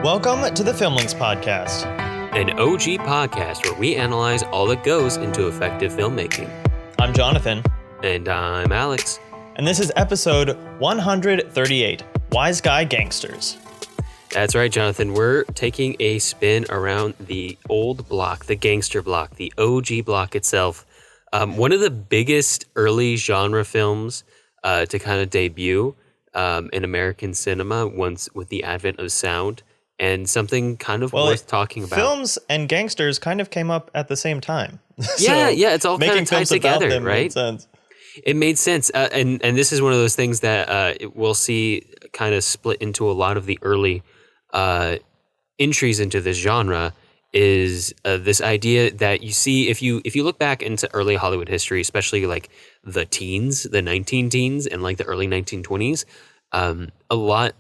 Welcome to the Filmlings podcast, an OG podcast where we analyze all that goes into effective filmmaking. I'm Jonathan. And I'm Alex. And this is episode 138, Wise Guy Gangsters. That's right, Jonathan. We're taking a spin around the old block, the gangster block, the OG block itself. One of the biggest early genre films to kind of debut in American cinema once with the advent of sound, and something kind of worth talking about. Films and gangsters kind of came up at the same time. Yeah, it's all kind of tied together, right? Made sense. It made sense. And this is one of those things that we'll see kind of split into a lot of the early entries into this genre is this idea that you see if you look back into early Hollywood history, especially like the teens, the 19-teens and like the early 1920s, a lot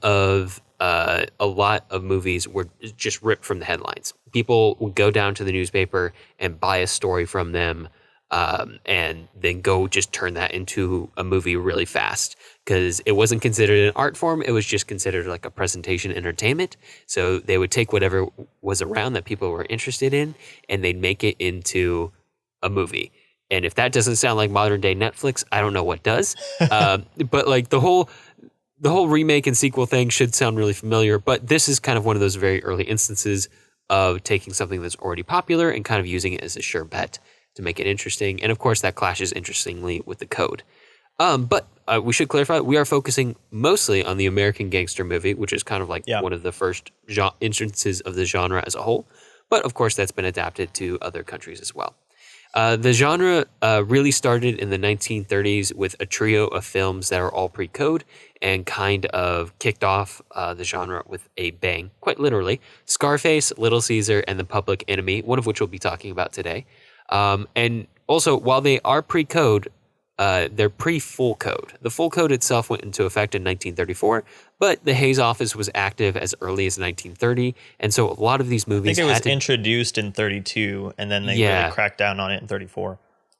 of movies were just ripped from the headlines. People would go down to the newspaper and buy a story from them, and then go just turn that into a movie really fast because it wasn't considered an art form. It was just considered like a presentation entertainment. So they would take whatever was around that people were interested in and they'd make it into a movie. And if that doesn't sound like modern day Netflix, I don't know what does. But like the whole remake and sequel thing should sound really familiar, but this is kind of one of those very early instances of taking something that's already popular and kind of using it as a sure bet to make it interesting. And of course, that clashes interestingly with the code. But we should clarify, we are focusing mostly on the American gangster movie, which is kind of like one of the first instances of the genre as a whole. But of course, that's been adapted to other countries as well. The genre really started in the 1930s with a trio of films that are all pre-code and kind of kicked off the genre with a bang, quite literally. Scarface, Little Caesar, and The Public Enemy, one of which we'll be talking about today. And also, while they are pre-code, they're pre-full code. The full code itself went into effect in 1934, but the Hays Office was active as early as 1930, and so a lot of these movies I think it was introduced in 32, and then they really cracked down on it in 34.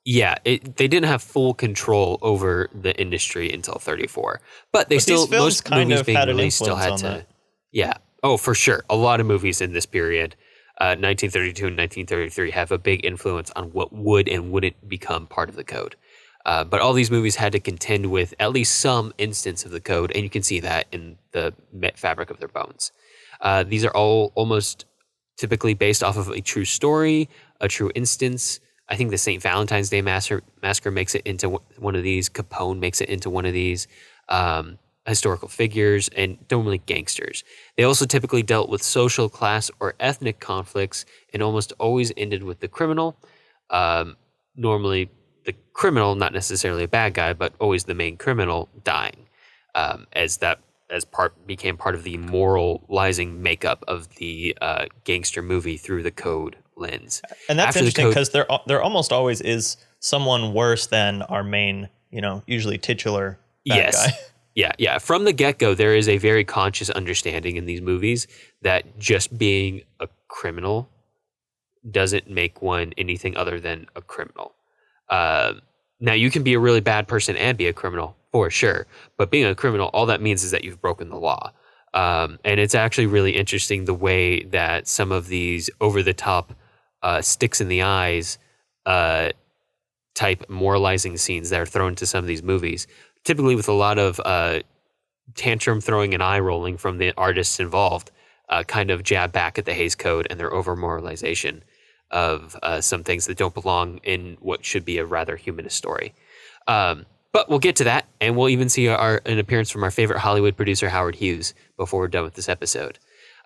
Yeah, they didn't have full control over the industry until 34, but these films most kind movies of being had an released still had influence on to. that. Yeah, oh for sure, a lot of movies in this period. 1932 and 1933 have a big influence on what would and wouldn't become part of the code. But all these movies had to contend with at least some instance of the code, and you can see that in the fabric of their bones. These are all almost typically based off of a true story, a true instance. I think the St. Valentine's Day Massacre makes it into one of these. Capone makes it into one of these. Historical figures, and normally gangsters. They also typically dealt with social, class, or ethnic conflicts and almost always ended with the criminal. Normally the criminal, not necessarily a bad guy, but always the main criminal dying, became part of the moralizing makeup of the gangster movie through the code lens. And that's interesting because there almost always is someone worse than our main, usually titular bad guy. Yeah. From the get-go, there is a very conscious understanding in these movies that just being a criminal doesn't make one anything other than a criminal. Now, you can be a really bad person and be a criminal, for sure. But being a criminal, all that means is that you've broken the law. And it's actually really interesting the way that some of these over-the-top sticks in the eyes type moralizing scenes that are thrown into some of these movies, typically with a lot of tantrum throwing and eye rolling from the artists involved, kind of jab back at the Hays Code and their over-moralization of some things that don't belong in what should be a rather humanist story. But we'll get to that, and we'll even see an appearance from our favorite Hollywood producer, Howard Hughes, before we're done with this episode.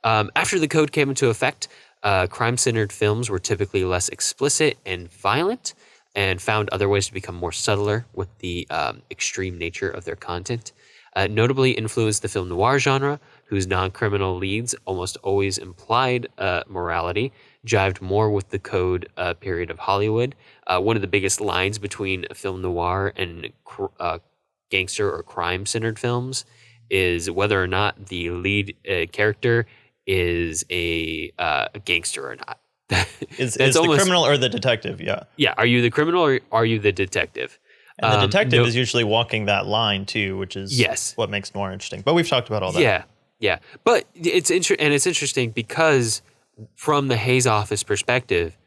After the code came into effect, crime-centered films were typically less explicit and violent, and found other ways to become more subtler with the extreme nature of their content. Notably influenced the film noir genre, whose non-criminal leads almost always implied morality, jived more with the code period of Hollywood. One of the biggest lines between film noir and gangster or crime-centered films is whether or not the lead character is a gangster or not. Is the criminal or the detective? Yeah. Yeah. Are you the criminal or are you the detective? And the detective is usually walking that line too, which is what makes noir interesting. But we've talked about all that. Yeah. Yeah. But it's interesting because from the Hayes office perspective,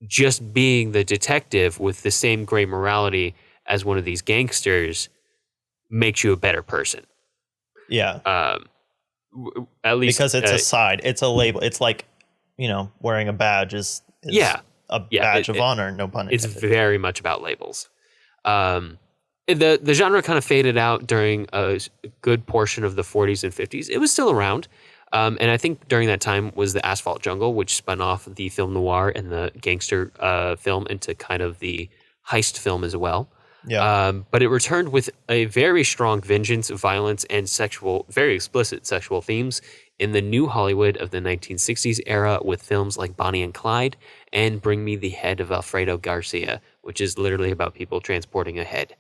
just being the detective with the same gray morality as one of these gangsters makes you a better person. Yeah. At least because it's a side, it's a label. It's like, wearing a badge is a badge of honor, no pun it's intended. very much about labels. The genre kind of faded out during a good portion of the 40s and 50s. It was still around. And I think during that time was the Asphalt Jungle, which spun off the film noir and the gangster film into kind of the heist film as well. Yeah. But it returned with a very strong vengeance, violence, and very explicit sexual themes in the new Hollywood of the 1960s era with films like Bonnie and Clyde and Bring Me the Head of Alfredo Garcia, which is literally about people transporting a head.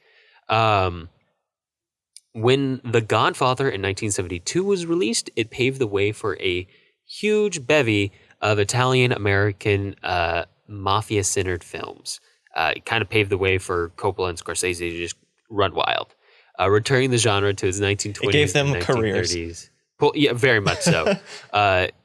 When The Godfather in 1972 was released, it paved the way for a huge bevy of Italian-American mafia-centered films. It kind of paved the way for Coppola and Scorsese to just run wild, returning the genre to its 1920s It gave them and 1930s. careers. Well, yeah, very much so.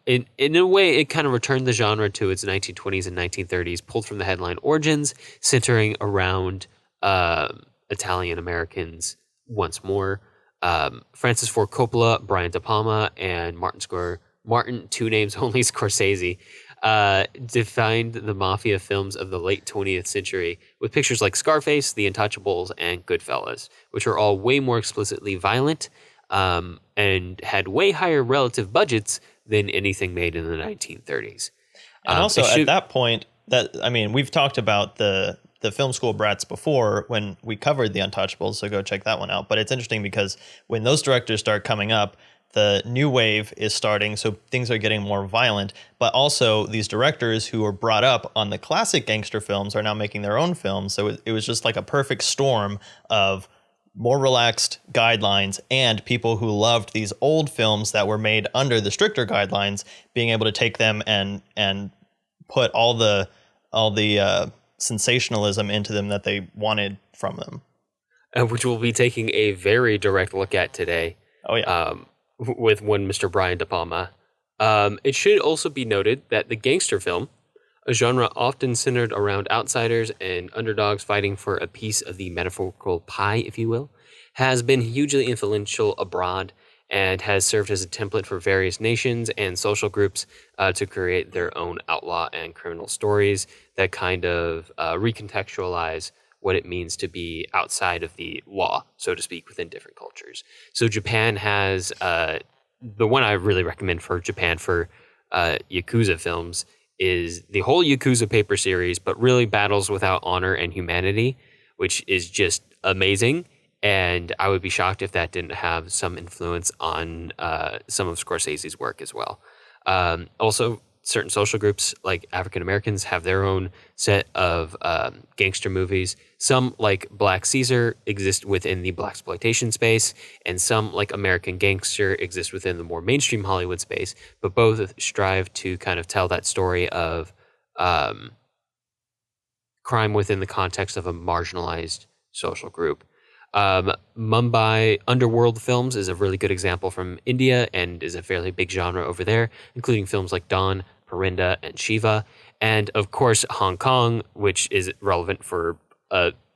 In a way, it kind of returned the genre to its 1920s and 1930s, pulled from the headline origins, centering around Italian Americans once more. Francis Ford Coppola, Brian De Palma, and Martin, two names only, Scorsese, defined the mafia films of the late 20th century with pictures like Scarface, The Untouchables, and Goodfellas, which are all way more explicitly violent and had way higher relative budgets than anything made in the 1930s. And also at that point, we've talked about the film school brats before when we covered The Untouchables, so go check that one out. But it's interesting because when those directors start coming up, the new wave is starting, so things are getting more violent. But also these directors who were brought up on the classic gangster films are now making their own films. So it was just like a perfect storm of more relaxed guidelines and people who loved these old films that were made under the stricter guidelines being able to take them and put all the sensationalism into them that they wanted from them. Which we'll be taking a very direct look at today. Oh, yeah. With one Mr. Brian De Palma. It should also be noted that the gangster film, a genre often centered around outsiders and underdogs fighting for a piece of the metaphorical pie, if you will, has been hugely influential abroad and has served as a template for various nations and social groups to create their own outlaw and criminal stories that kind of recontextualize what it means to be outside of the law, so to speak, within different cultures. So Japan has, the one I really recommend for Japan for Yakuza films is the whole Yakuza paper series, but really Battles Without Honor and Humanity, which is just amazing. And I would be shocked if that didn't have some influence on some of Scorsese's work as well. Also, certain social groups like African Americans have their own set of gangster movies. Some, like Black Caesar, exist within the blaxploitation space, and some, like American Gangster, exist within the more mainstream Hollywood space. But both strive to kind of tell that story of crime within the context of a marginalized social group. Mumbai Underworld Films is a really good example from India and is a fairly big genre over there, including films like Dawn, Parinda, and Shiva. And of course, Hong Kong, which is relevant for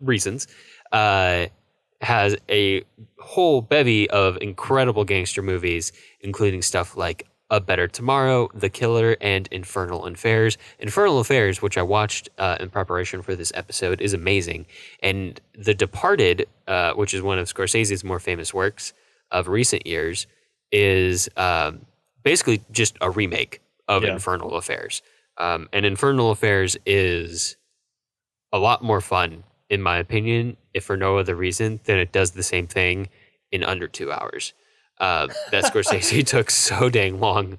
reasons, has a whole bevy of incredible gangster movies, including stuff like A Better Tomorrow, The Killer, and Infernal Affairs. Infernal Affairs, which I watched in preparation for this episode, is amazing. And The Departed, which is one of Scorsese's more famous works of recent years, is basically just a remake of Infernal Affairs. And Infernal Affairs is a lot more fun, in my opinion, if for no other reason than it does the same thing in under 2 hours. That Scorsese took so dang long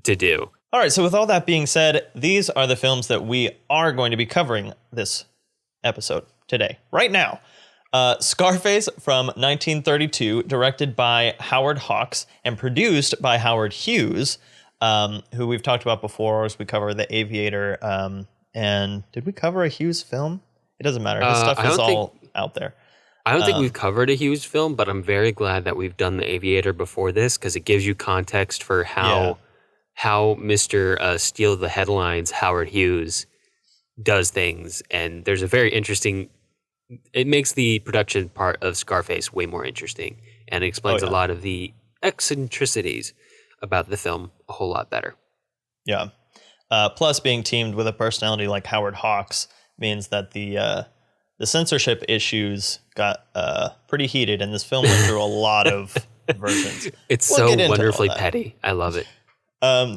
to do. All right, so with all that being said, these are the films that we are going to be covering this episode today, right now. Scarface from 1932, directed by Howard Hawks and produced by Howard Hughes, who we've talked about before as we cover The Aviator. And did we cover a Hughes film? It doesn't matter. His stuff is all out there. I don't think we've covered a Hughes film, but I'm very glad that we've done The Aviator before this because it gives you context for how Mr. Steal the Headlines, Howard Hughes, does things. And there's a very interesting, it makes the production part of Scarface way more interesting and explains a lot of the eccentricities about the film a whole lot better. Yeah. Plus, being teamed with a personality like Howard Hawks means that the censorship issues got pretty heated, and this film went through a lot of versions. It's so wonderfully petty. I love it.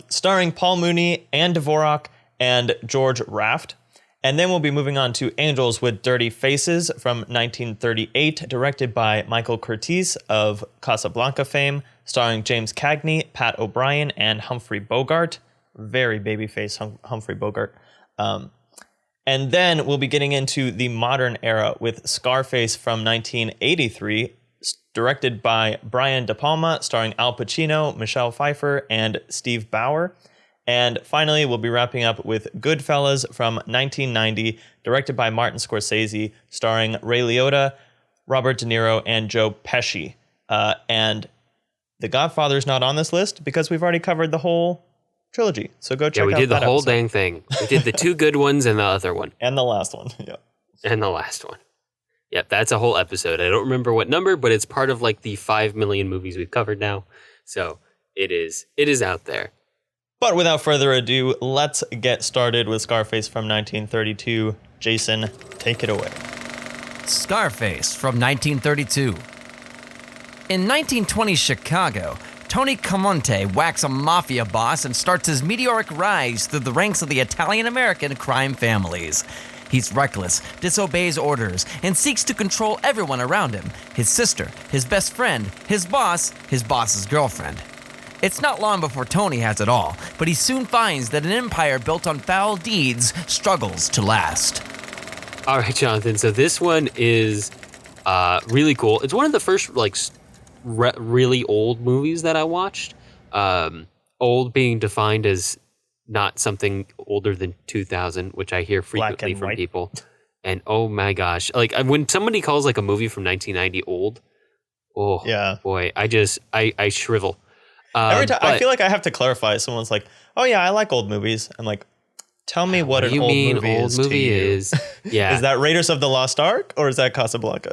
Starring Paul Mooney, Ann Dvorak, and George Raft. And then we'll be moving on to Angels with Dirty Faces from 1938, directed by Michael Curtiz of Casablanca fame, starring James Cagney, Pat O'Brien, and Humphrey Bogart. Very babyface Humphrey Bogart. And then we'll be getting into the modern era with Scarface from 1983, directed by Brian De Palma, starring Al Pacino, Michelle Pfeiffer, and Steve Bauer. And finally, we'll be wrapping up with Goodfellas from 1990, directed by Martin Scorsese, starring Ray Liotta, Robert De Niro, and Joe Pesci. And The Godfather's not on this list because we've already covered the whole trilogy. So go check out that. Yeah, we did the whole episode. dang thing. We did the two good ones and the other one. And the last one. Yeah. And the last one. Yep, that's a whole episode. I don't remember what number, but it's part of like the 5 million movies we've covered now. So it is out there. But without further ado, let's get started with Scarface from 1932. Jason, take it away. Scarface from 1932. In 1920 Chicago, Tony Camonte whacks a mafia boss and starts his meteoric rise through the ranks of the Italian-American crime families. He's reckless, disobeys orders, and seeks to control everyone around him. His sister, his best friend, his boss's girlfriend. It's not long before Tony has it all, but he soon finds that an empire built on foul deeds struggles to last. All right, Jonathan. So this one is really cool. It's one of the first really old movies that I watched. Old being defined as not something older than 2000, which I hear frequently from people. And oh my gosh, like when somebody calls like a movie from 1990 old, oh yeah, boy, I shrivel. Every time I feel like I have to clarify. Someone's like, "Oh yeah, I like old movies." I'm like, "Tell me what an old movie is to you." Yeah, is that Raiders of the Lost Ark or is that Casablanca?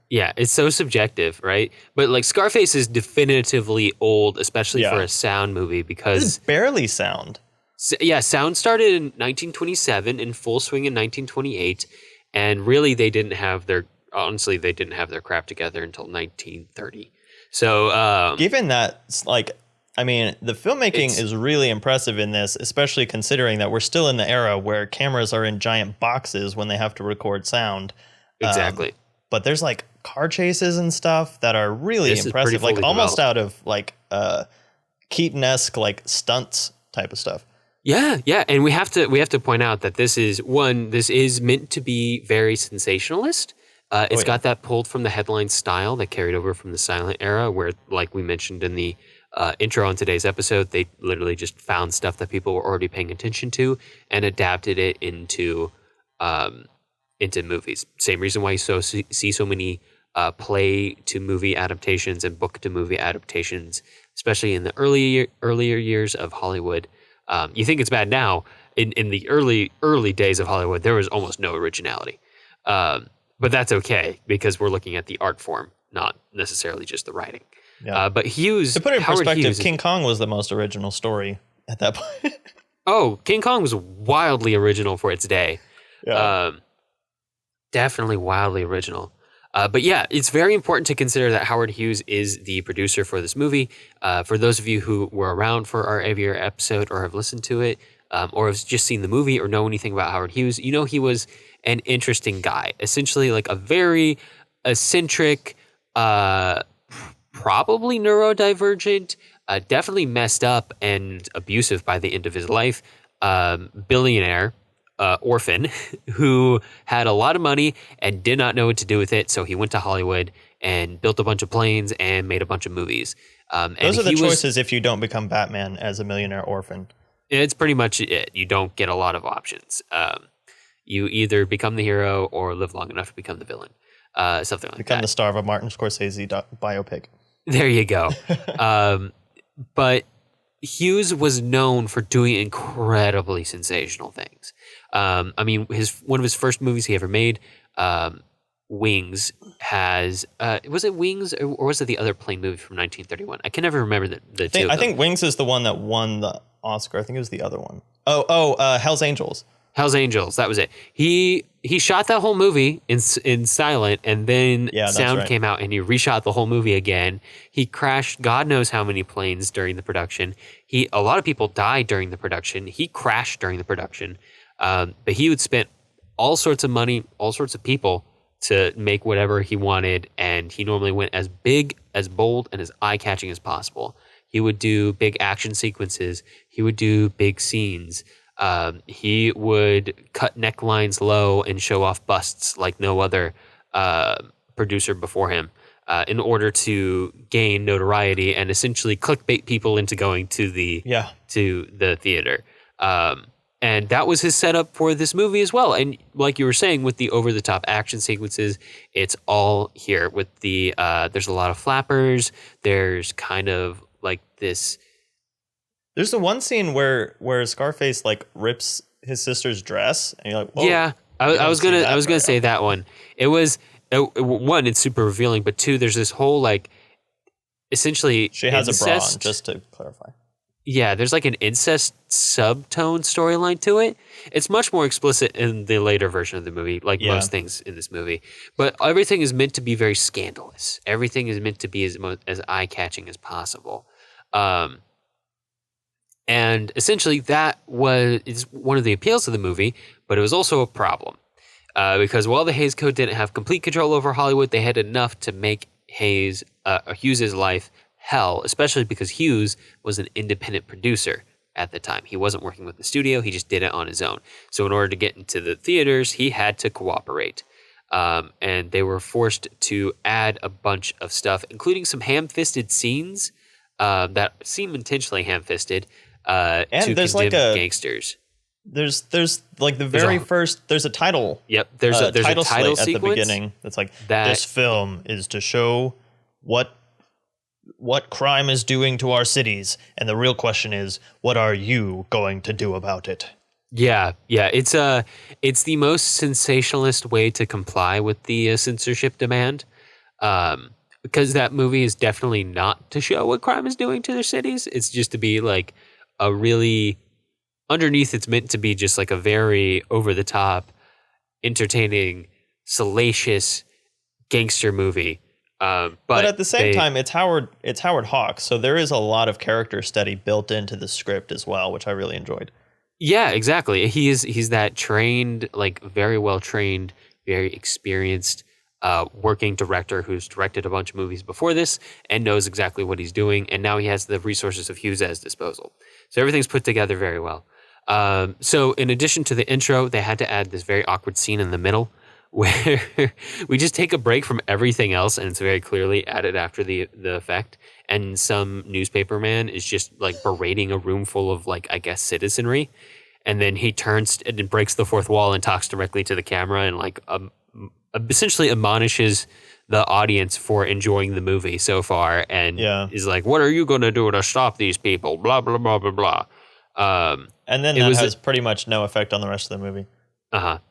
Yeah, it's so subjective, right? But like Scarface is definitively old, especially for a sound movie because it's barely sound. Sound started in 1927, in full swing in 1928, and really they didn't have their crap together until 1930. So given that, like, I mean, the filmmaking is really impressive in this, especially considering that we're still in the era where cameras are in giant boxes when they have to record sound. Exactly. But there's like car chases and stuff that are really impressive, like almost out of like Keaton-esque like stunts type of stuff. Yeah, and we have to point out that this is meant to be very sensationalist. It's got that pulled from the headline style that carried over from the silent era, where, like we mentioned in the intro on today's episode, they literally just found stuff that people were already paying attention to and adapted it into movies. Same reason why you see so many play to movie adaptations and book to movie adaptations, especially in the earlier years of Hollywood. You think it's bad now. In the early days of Hollywood, there was almost no originality. But that's okay because we're looking at the art form, not necessarily just the writing. Yeah. But Hughes, to put it in Howard perspective, Hughes King Kong was the most original story at that point. Oh, King Kong was wildly original for its day. Yeah. Definitely wildly original. But yeah, it's very important to consider that Howard Hughes is the producer for this movie. For those of you who were around for our Aviator episode or have listened to it, or have just seen the movie or know anything about Howard Hughes, you know he was an interesting guy. Essentially like a very eccentric, probably neurodivergent, definitely messed up and abusive by the end of his life, billionaire, orphan who had a lot of money and did not know what to do with it. So he went to Hollywood and built a bunch of planes and made a bunch of movies. Those are the choices if you don't become Batman as a millionaire orphan. It's pretty much it. You don't get a lot of options. You either become the hero or live long enough to become the villain. something like Become that. the star of a Martin Scorsese biopic. There you go. But Hughes was known for doing incredibly sensational things. I mean, one of his first movies he ever made, Wings, has was it Wings or was it the other plane movie from 1931? I can never remember the two. I think Wings is the one that won the Oscar. I think it was the other one. Hell's Angels. Hell's Angels, that was it. He shot that whole movie in silent, and then sound came out, and he reshot the whole movie again. He crashed God knows how many planes during the production. A lot of people died during the production. He crashed during the production, but he would spend all sorts of money, all sorts of people to make whatever he wanted, and he normally went as big, as bold, and as eye-catching as possible. He would do big action sequences. He would do big scenes. He would cut necklines low and show off busts like no other producer before him in order to gain notoriety and essentially clickbait people into going to the theater. And that was his setup for this movie as well. And like you were saying, with the over-the-top action sequences, it's all here. With the there's a lot of flappers. There's kind of like this. There's the one scene where Scarface like rips his sister's dress, and you're like, whoa. Yeah, I was gonna say that one. It was one, it's super revealing, but two, there's this whole like, essentially, she has a bra on, just to clarify. Yeah, there's like an incest subtone storyline to it. It's much more explicit in the later version of the movie, like most things in this movie. But everything is meant to be very scandalous. Everything is meant to be as eye-catching as possible. And essentially that is one of the appeals of the movie, but it was also a problem. Because while the Hays Code didn't have complete control over Hollywood, they had enough to make Hughes's life hell, especially because Hughes was an independent producer at the time. He wasn't working with the studio, he just did it on his own. So in order to get into the theaters, he had to cooperate. And they were forced to add a bunch of stuff, including some ham-fisted scenes that seem intentionally ham-fisted to condemn gangsters. There's like the very first, there's a title. Yep, there's a title sequence at the beginning. That's like, this film is to show what crime is doing to our cities, and the real question is, what are you going to do about it? Yeah, it's the most sensationalist way to comply with the censorship demand, because that movie is definitely not to show what crime is doing to their cities. It's just to be like a really, underneath it's meant to be just like a very over the top, entertaining, salacious gangster movie. But at the same time, it's Howard Hawks, so there is a lot of character study built into the script as well, which I really enjoyed. Yeah, exactly. He's that trained, like very well trained, very experienced working director who's directed a bunch of movies before this and knows exactly what he's doing, and now he has the resources of Hughes at his disposal. So everything's put together very well. So in addition to the intro, they had to add this very awkward scene in the middle, where we just take a break from everything else, and it's very clearly added after the effect. And some newspaper man is just like berating a room full of like, I guess, citizenry. And then he turns and breaks the fourth wall and talks directly to the camera and like essentially admonishes the audience for enjoying the movie so far. And is like, what are you going to do to stop these people? Blah, blah, blah, blah, blah. And then that has pretty much no effect on the rest of the movie.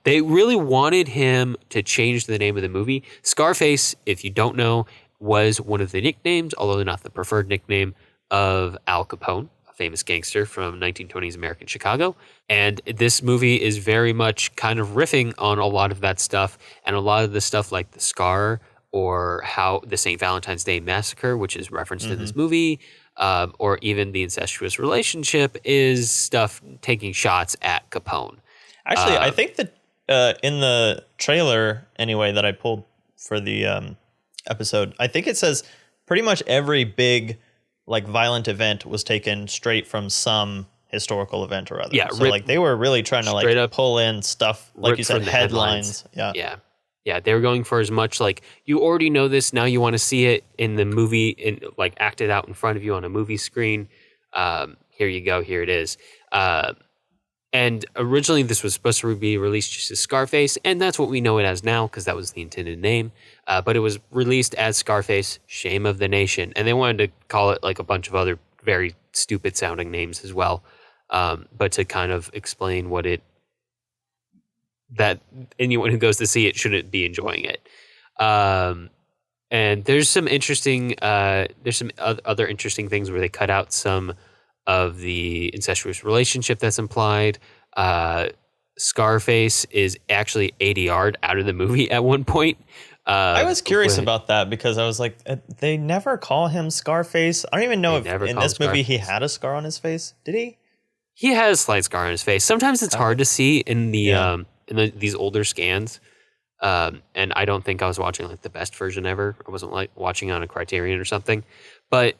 They really wanted him to change the name of the movie. Scarface, if you don't know, was one of the nicknames, although not the preferred nickname, of Al Capone, a famous gangster from 1920s American Chicago. And this movie is very much kind of riffing on a lot of that stuff, and a lot of the stuff like the Scar or how the St. Valentine's Day Massacre, which is referenced in this movie, or even the incestuous relationship, is stuff taking shots at Capone. Actually, I think that in the trailer, anyway, that I pulled for the episode, I think it says pretty much every big, like, violent event was taken straight from some historical event or other. Yeah, so like they were really trying to like pull in stuff, like you said, headlines. Yeah, they were going for as much like, you already know this, now you want to see it in the movie, in like acted out in front of you on a movie screen. Here you go, here it is. And originally this was supposed to be released just as Scarface, and that's what we know it as now because that was the intended name. But it was released as Scarface, Shame of the Nation. And they wanted to call it like a bunch of other very stupid sounding names as well. But to kind of explain that anyone who goes to see it shouldn't be enjoying it. And there's some interesting, other interesting things where they cut out some of the incestuous relationship that's implied. Scarface is actually ADR'd out of the movie at one point. I was curious about that because I was like, they never call him Scarface. I don't even know if in this movie he had a scar on his face. Did he? He has a slight scar on his face. Sometimes it's hard to see in these older scans. And I don't think I was watching like the best version ever. I wasn't like watching on a Criterion or something. But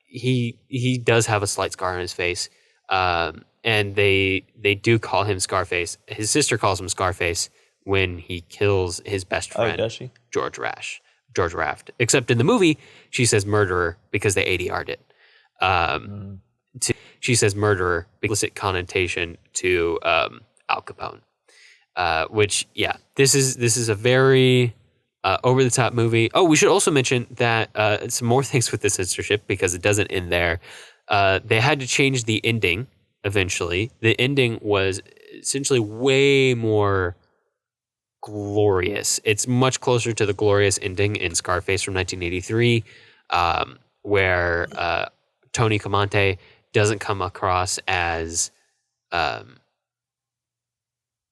he does have a slight scar on his face. And they do call him Scarface. His sister calls him Scarface when he kills his best friend, does she? George Raft. Except in the movie, she says murderer because they ADR'd it. She says murderer, explicit connotation to Al Capone. Which, yeah, this is a very over the top movie. Oh, we should also mention that some more things with the censorship because it doesn't end there. They had to change the ending eventually. The ending was essentially way more glorious. It's much closer to the glorious ending in Scarface from 1983, where Tony Comante doesn't come across as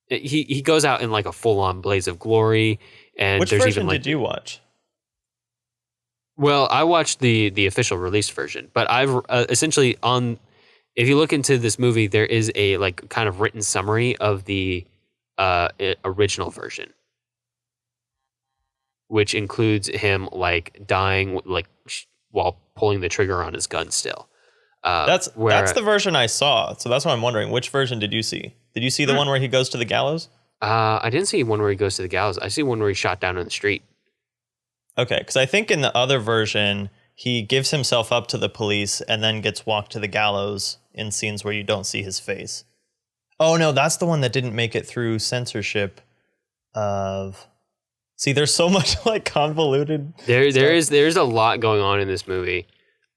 he goes out in like a full-on blaze of glory. And which there's version even like, did you watch? Well, I watched the official release version, but I've essentially if you look into this movie, there is a like kind of written summary of the original version, which includes him like dying like while pulling the trigger on his gun still. That's the version I saw. So that's what I'm wondering. Which version did you see? Did you see the one where he goes to the gallows? I didn't see one where he goes to the gallows. I see one where he's shot down in the street. Okay, because I think in the other version, he gives himself up to the police and then gets walked to the gallows in scenes where you don't see his face. Oh, no, that's the one that didn't make it through censorship of... See, there's so much like convoluted... There's a lot going on in this movie.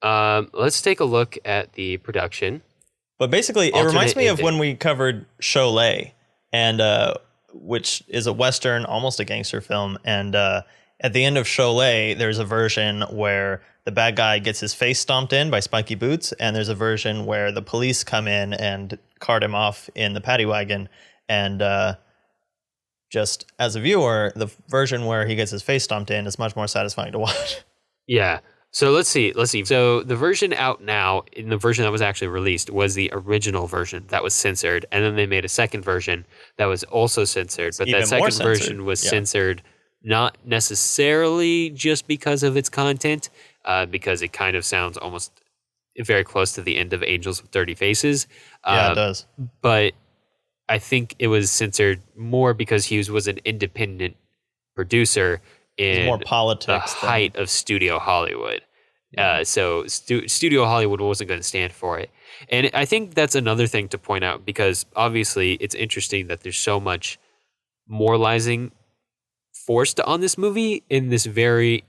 Let's take a look at the production. But basically, it reminds me of when we covered Cholet, and which is a Western, almost a gangster film. And at the end of Cholet, there's a version where the bad guy gets his face stomped in by Spiky Boots, and there's a version where the police come in and cart him off in the paddy wagon. And just as a viewer, the version where he gets his face stomped in is much more satisfying to watch. Yeah. So let's see. So the version out now, in the version that was actually released, was the original version that was censored. And then they made a second version that was also censored. But that second version was censored not necessarily just because of its content, because it kind of sounds almost very close to the end of Angels with Dirty Faces. Yeah, it does. But I think it was censored more because Hughes was an independent producer in more politics the height of Studio Hollywood. So Studio Hollywood wasn't going to stand for it. And I think that's another thing to point out because obviously it's interesting that there's so much moralizing forced on this movie in this very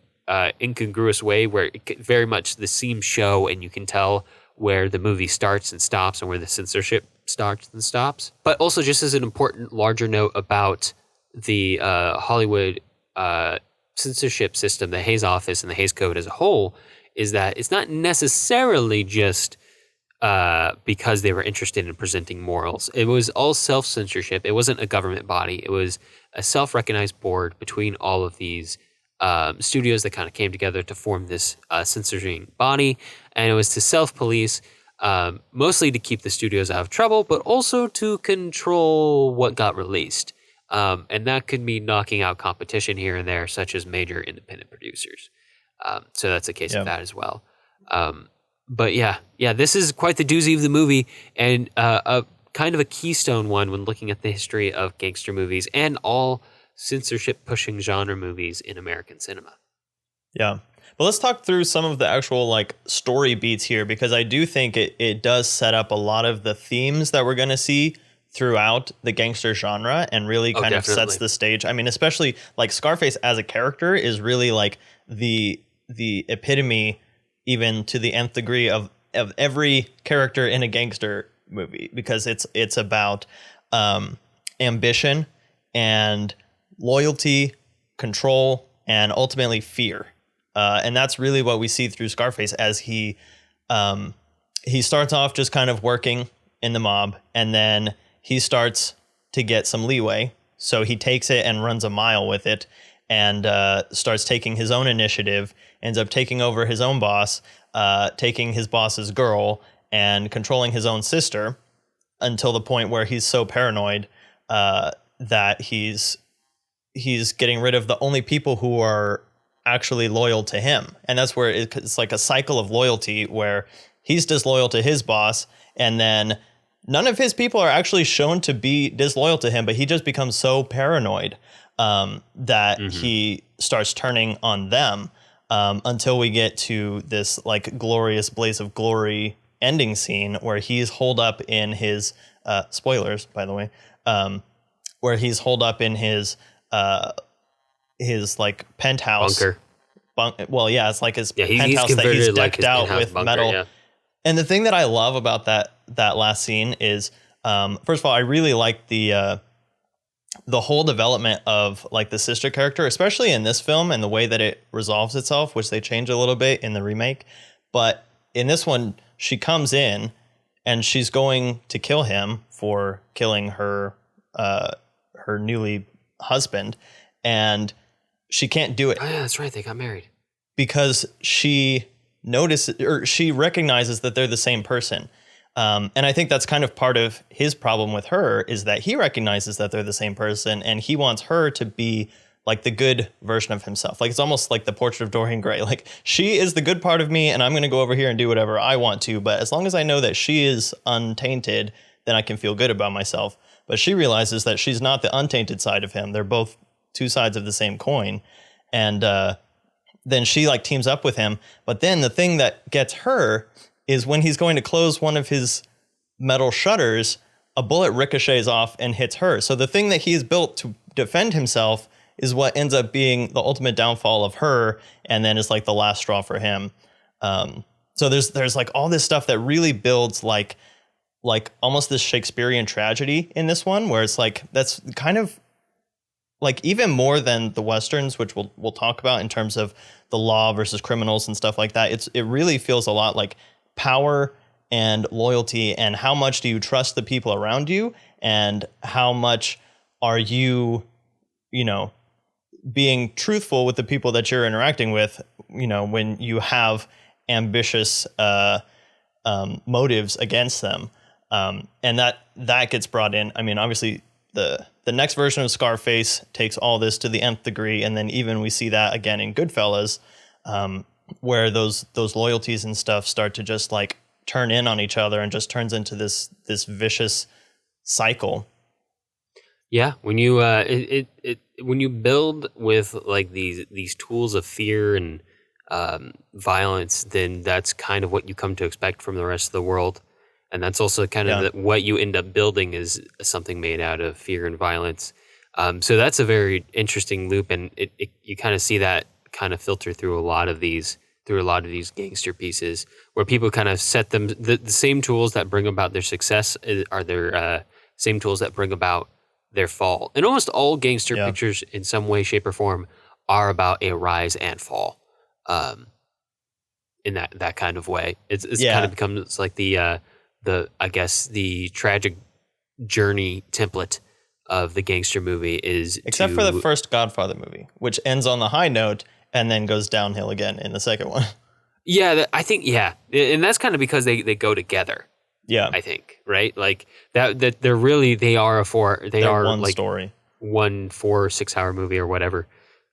incongruous way where it very much the seams show and you can tell where the movie starts and stops and where the censorship starts and stops. But also just as an important larger note about the Hollywood censorship system, the Hays Office and the Hays Code as a whole, is that it's not necessarily just because they were interested in presenting morals. It was all self-censorship. It wasn't a government body. It was a self-recognized board between all of these studios that kind of came together to form this censoring body. And it was to self-police, mostly to keep the studios out of trouble, but also to control what got released. And that could mean knocking out competition here and there, such as major independent producers. So that's a case of that as well. But yeah, this is quite the doozy of the movie and a kind of a keystone one when looking at the history of gangster movies and all censorship pushing genre movies in American cinema. Yeah. But let's talk through some of the actual like story beats here, because I do think it does set up a lot of the themes that we're going to see throughout the gangster genre and really kind of sets the stage. I mean, especially like Scarface as a character is really like the epitome, even to the nth degree, of every character in a gangster movie, because it's about ambition and loyalty, control, and ultimately fear. And that's really what we see through Scarface, as he starts off just kind of working in the mob, and then he starts to get some leeway. So he takes it and runs a mile with it, and starts taking his own initiative, ends up taking over his own boss, taking his boss's girl, and controlling his own sister, until the point where he's so paranoid that he's getting rid of the only people who are actually loyal to him. And that's where it's like a cycle of loyalty, where he's disloyal to his boss, and then none of his people are actually shown to be disloyal to him, but he just becomes so paranoid that he starts turning on them, until we get to this like glorious blaze of glory ending scene where he's holed up in his spoilers, by the way, where he's holed up in his like penthouse bunker. Well, yeah, it's like his penthouse that he's decked like out with bunker, metal. Yeah. And the thing that I love about that last scene is, first of all, I really like the whole development of like the sister character, especially in this film, and the way that it resolves itself, which they change a little bit in the remake. But in this one, she comes in and she's going to kill him for killing her newly husband, and she can't do it. Oh yeah, that's right. They got married. Because she recognizes that they're the same person. And I think that's kind of part of his problem with her, is that he recognizes that they're the same person, and he wants her to be like the good version of himself. Like, it's almost like the portrait of Dorian Gray. Like, she is the good part of me, and I'm going to go over here and do whatever I want to. But as long as I know that she is untainted, then I can feel good about myself. But she realizes that she's not the untainted side of him. They're both two sides of the same coin. And then she like teams up with him. But then the thing that gets her is when he's going to close one of his metal shutters, a bullet ricochets off and hits her. So the thing that he's built to defend himself is what ends up being the ultimate downfall of her, and then is like the last straw for him. So there's like all this stuff that really builds like almost this Shakespearean tragedy in this one, where it's like, that's kind of like even more than the Westerns, which we'll talk about in terms of the law versus criminals and stuff like that. It really feels a lot like power and loyalty, and how much do you trust the people around you, and how much are you being truthful with the people that you're interacting with, when you have ambitious motives against them. And that gets brought in. I mean, obviously the next version of Scarface takes all this to the nth degree. And then even we see that again in Goodfellas, where those loyalties and stuff start to just like turn in on each other, and just turns into this vicious cycle. Yeah, when you when you build with like these tools of fear and violence, then that's kind of what you come to expect from the rest of the world, and that's also kind of what you end up building is something made out of fear and violence. So that's a very interesting loop, and you kind of see that kind of filter through a lot of these gangster pieces, where people kind of set them the same tools that bring about their success are their same tools that bring about their fall. And almost all gangster pictures in some way, shape, or form are about a rise and fall. In that kind of way, it's kind of becomes like the I guess the tragic journey template of the gangster movie is, except for the first Godfather movie, which ends on the high note and then goes downhill again in the second one. Yeah, I think and that's kind of because they go together. Yeah, I think, right? Like that they're really are one like story, 1 4 6 hour movie or whatever,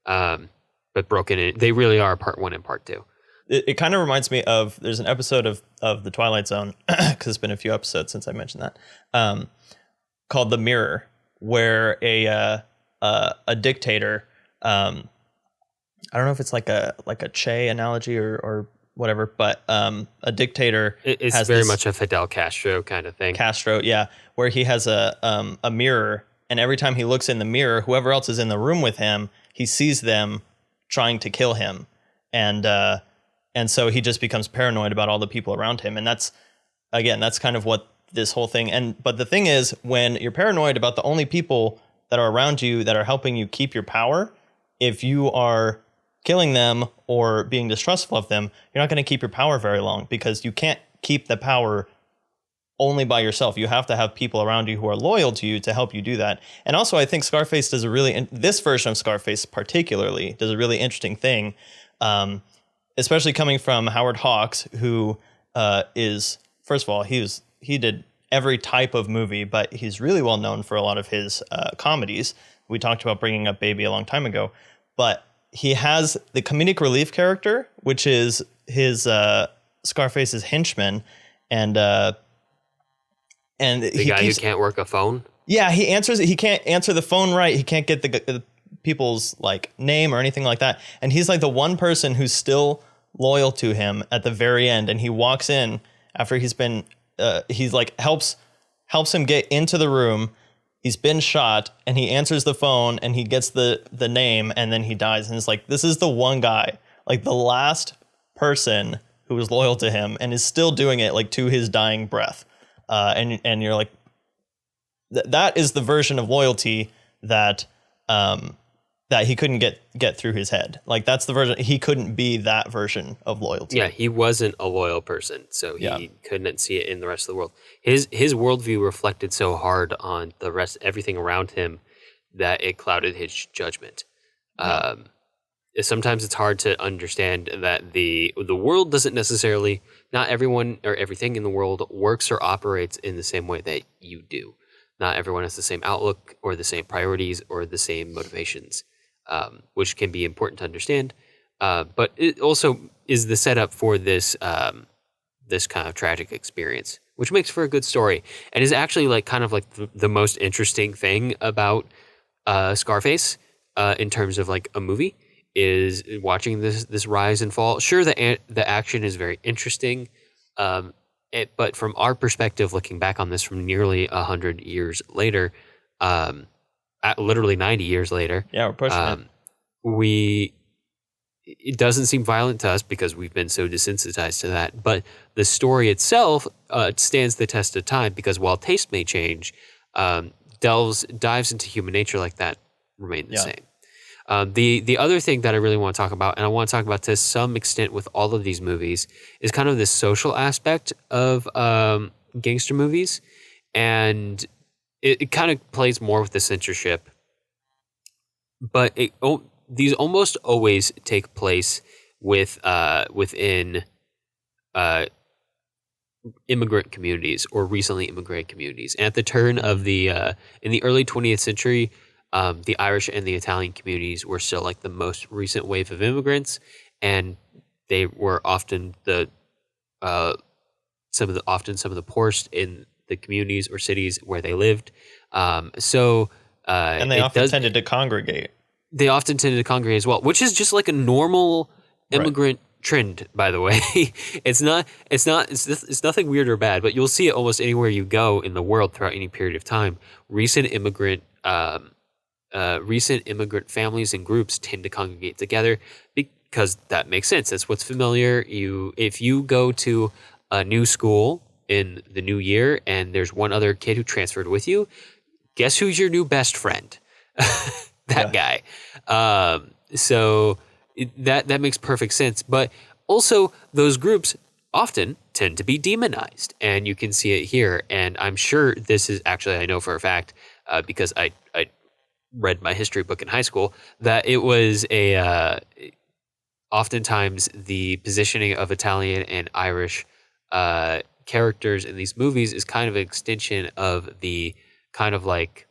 but broken in. They really are part 1 and part 2. It kind of reminds me of, there's an episode of The Twilight Zone, because it's been a few episodes since I mentioned that, called The Mirror, where a dictator I don't know if it's like a Che analogy or whatever, but a dictator It's has very much a Fidel Castro kind of thing. Castro, yeah, where he has a mirror, and every time he looks in the mirror, whoever else is in the room with him, he sees them trying to kill him, and so he just becomes paranoid about all the people around him, and that's kind of what this whole thing. But the thing is, when you're paranoid about the only people that are around you that are helping you keep your power, if you are killing them or being distrustful of them, you're not going to keep your power very long, because you can't keep the power only by yourself. You have to have people around you who are loyal to you to help you do that. And also, I think Scarface does this version of Scarface particularly does a really interesting thing, especially coming from Howard Hawks, who is, first of all, he did every type of movie, but he's really well known for a lot of his comedies. We talked about Bringing Up Baby a long time ago, but he has the comedic relief character, which is his Scarface's henchman, and the guy who can't work a phone. Yeah, he can't answer the phone right. He can't get the people's like name or anything like that. And he's like the one person who's still loyal to him at the very end. And he walks in after he's been he's like helps him get into the room. He's been shot, and he answers the phone, and he gets the name, and then he dies. And it's like, this is the one guy, like the last person who was loyal to him and is still doing it like to his dying breath. And you're like, that is the version of loyalty that that he couldn't get through his head. Like, that's the version. He couldn't be that version of loyalty. Yeah, he wasn't a loyal person, so he couldn't see it in the rest of the world. His worldview reflected so hard on the rest, everything around him, that it clouded his judgment. Yeah. Sometimes it's hard to understand that the world doesn't necessarily, not everyone or everything in the world works or operates in the same way that you do. Not everyone has the same outlook or the same priorities or the same motivations, which can be important to understand. But it also is the setup for this this kind of tragic experience, which makes for a good story, and is actually like kind of like the most interesting thing about Scarface in terms of like a movie, is watching this rise and fall. Sure, the action is very interesting, but from our perspective, looking back on this from nearly 100 years later, literally 90 years later, yeah, we're pushing it. It doesn't seem violent to us because we've been so desensitized to that. But the story itself stands the test of time, because while taste may change, dives into human nature like that remain the same. The other thing that I really want to talk about, and I want to talk about to some extent with all of these movies, is kind of this social aspect of gangster movies. And it kind of plays more with the censorship. But these almost always take place within immigrant communities or recently immigrated communities. And at the turn of in the early 20th century, the Irish and the Italian communities were still like the most recent wave of immigrants, and they were often some of the poorest in the communities or cities where they lived. And they often tended to congregate. They often tended to congregate as well, which is just like a normal immigrant trend, by the way. It's nothing weird or bad, but you'll see it almost anywhere you go in the world throughout any period of time. Recent immigrant families and groups tend to congregate together because that makes sense. That's what's familiar. If you go to a new school in the new year and there's one other kid who transferred with you, guess who's your new best friend? That guy. So that makes perfect sense. But also, those groups often tend to be demonized, and you can see it here. And I'm sure this is actually, I know for a fact, because I read my history book in high school, that it was oftentimes the positioning of Italian and Irish characters in these movies is kind of an extension of the kind of like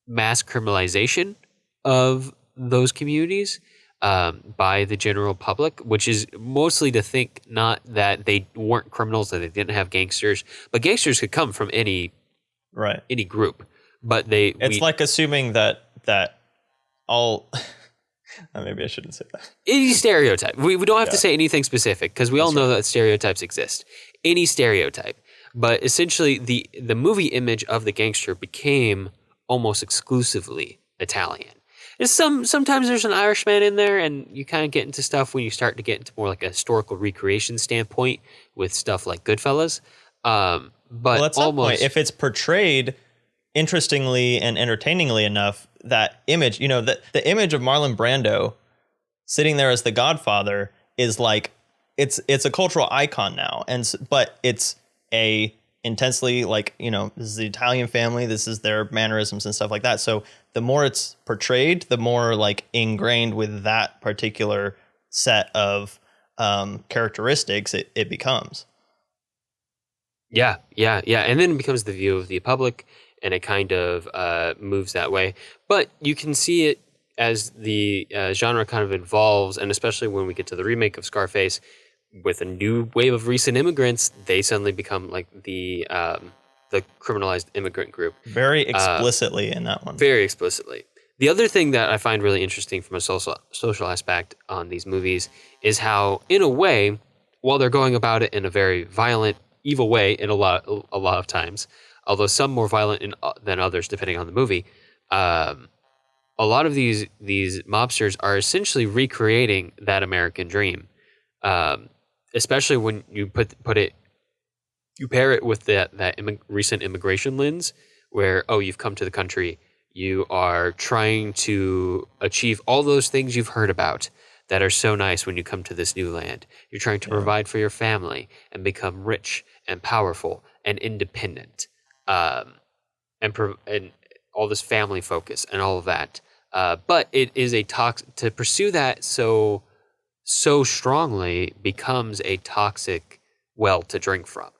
mass criminalization of those communities by the general public, which is mostly to think not that they weren't criminals, that they didn't have gangsters, but gangsters could come from any group. But it's like assuming that all Maybe I shouldn't say that. Any stereotype. We don't have to say anything specific because we all know that stereotypes exist. Any stereotype. But essentially, the movie image of the gangster became almost exclusively Italian. Sometimes there's an Irishman in there, and you kind of get into stuff when you start to get into more like a historical recreation standpoint with stuff like Goodfellas. But that's the point. If it's portrayed interestingly and entertainingly enough, that image, the image of Marlon Brando sitting there as the Godfather is like it's a cultural icon now, but it's a intensely like this is the Italian family, this is their mannerisms and stuff like that. So the more it's portrayed, the more like ingrained with that particular set of characteristics it becomes. Yeah. And then it becomes the view of the public, and it kind of moves that way. But you can see it as the genre kind of evolves, and especially when we get to the remake of Scarface, with a new wave of recent immigrants, they suddenly become like the criminalized immigrant group. Very explicitly in that one. Very explicitly. The other thing that I find really interesting from a social aspect on these movies is how, in a way, while they're going about it in a very violent, evil way in a lot of times, although some more violent than others depending on the movie, a lot of these mobsters are essentially recreating that American dream. Especially when you you pair it with that recent immigration lens, where you've come to the country, you are trying to achieve all those things you've heard about that are so nice when you come to this new land. You're trying to provide for your family and become rich and powerful and independent, and all this family focus and all of that. But it is to pursue that so strongly becomes a toxic well to drink from.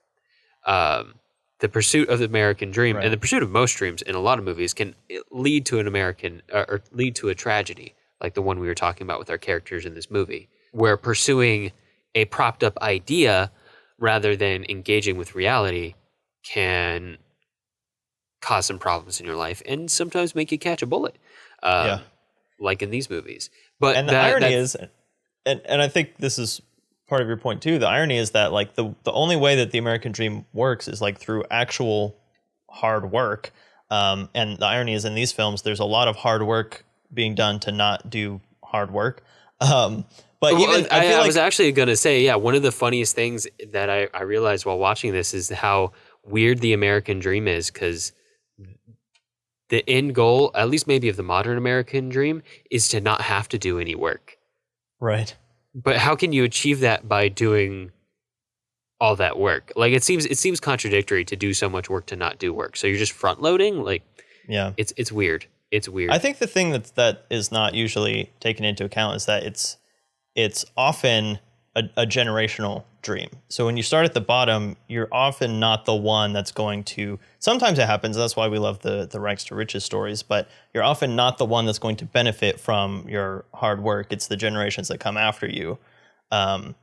The pursuit of the American dream and the pursuit of most dreams in a lot of movies can lead to or lead to a tragedy, like the one we were talking about with our characters in this movie, where pursuing a propped up idea rather than engaging with reality can cause some problems in your life and sometimes make you catch a bullet, like in these movies. But the irony is, and I think this is part of your point too, the irony is that like the only way that the American dream works is like through actual hard work. And the irony is in these films, there's a lot of hard work being done to not do hard work. But I was actually going to say, one of the funniest things that I realized while watching this is how weird the American dream is, because the end goal, at least maybe of the modern American dream, is to not have to do any work. Right. But how can you achieve that by doing all that work? Like it seems contradictory to do so much work to not do work. So you're just front loading? Like it's weird. It's weird. I think the thing that is not usually taken into account is that it's often a generational dream. So when you start at the bottom, you're often not the one that's going to, sometimes it happens, that's why we love the rags to riches stories, but you're often not the one that's going to benefit from your hard work. It's the generations that come after you. I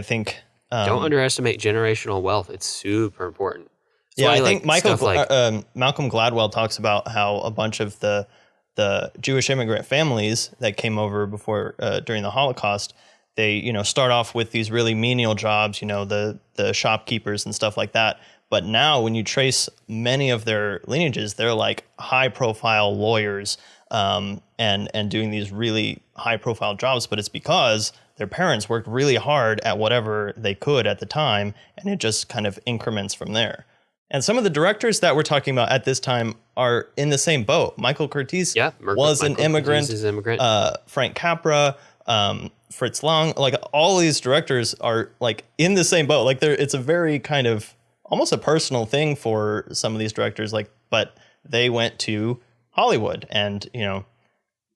think... don't underestimate generational wealth. It's super important. I think Malcolm Gladwell talks about how a bunch of the Jewish immigrant families that came over before during the Holocaust, they start off with these really menial jobs, the shopkeepers and stuff like that. But now when you trace many of their lineages, they're like high profile lawyers and doing these really high profile jobs. But it's because their parents worked really hard at whatever they could at the time, and it just kind of increments from there. And some of the directors that we're talking about at this time are in the same boat. Michael Curtiz was an immigrant. Frank Capra, Fritz Lang, like all these directors are like in the same boat. Like it's a very kind of almost a personal thing for some of these directors. Like, but they went to Hollywood and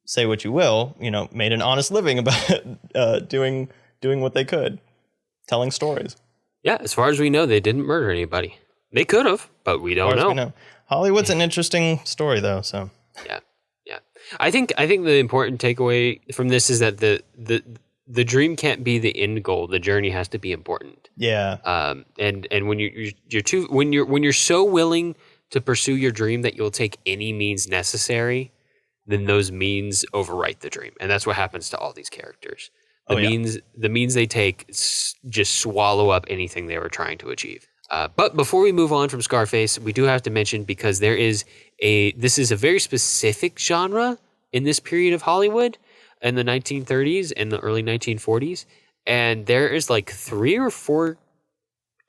say what you will, made an honest living about doing what they could, telling stories. Yeah, as far as we know, they didn't murder anybody. They could have, but we don't know. Hollywood's an interesting story, though. So yeah. I think the important takeaway from this is that the dream can't be the end goal. The journey has to be important. Yeah. And when you're so willing to pursue your dream that you'll take any means necessary, then those means overwrite the dream. And that's what happens to all these characters. The means they take just swallow up anything they were trying to achieve. But before we move on from Scarface, we do have to mention, because this is a very specific genre in this period of Hollywood in the 1930s and the early 1940s. And there is like 3 or 4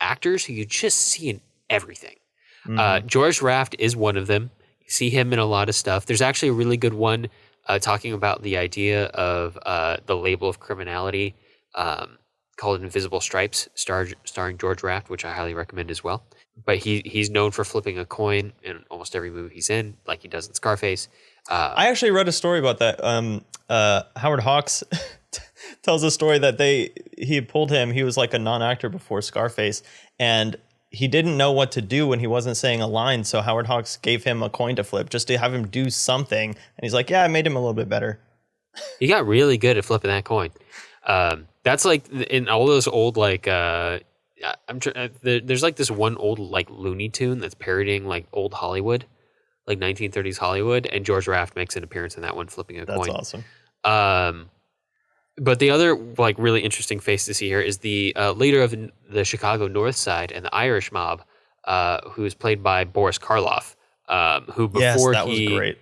actors who you just see in everything. George Raft is one of them. You see him in a lot of stuff. There's actually a really good one talking about the idea of the label of criminality called Invisible Stripes, starring George Raft, which I highly recommend as well. But he's known for flipping a coin in almost every movie he's in, like he does in Scarface. I actually read a story about that. Howard Hawks tells a story that he pulled him. He was like a non-actor before Scarface, and he didn't know what to do when he wasn't saying a line. So Howard Hawks gave him a coin to flip just to have him do something. And he's like, yeah, I made him a little bit better. He got really good at flipping that coin. That's like in all those old, like, there's like this one old like Looney Tune that's parodying like old Hollywood, like 1930s Hollywood. And George Raft makes an appearance in that one, flipping a coin. That's awesome. But the other like really interesting face to see here is the leader of the Chicago North Side and the Irish mob, who is played by Boris Karloff, who before was great.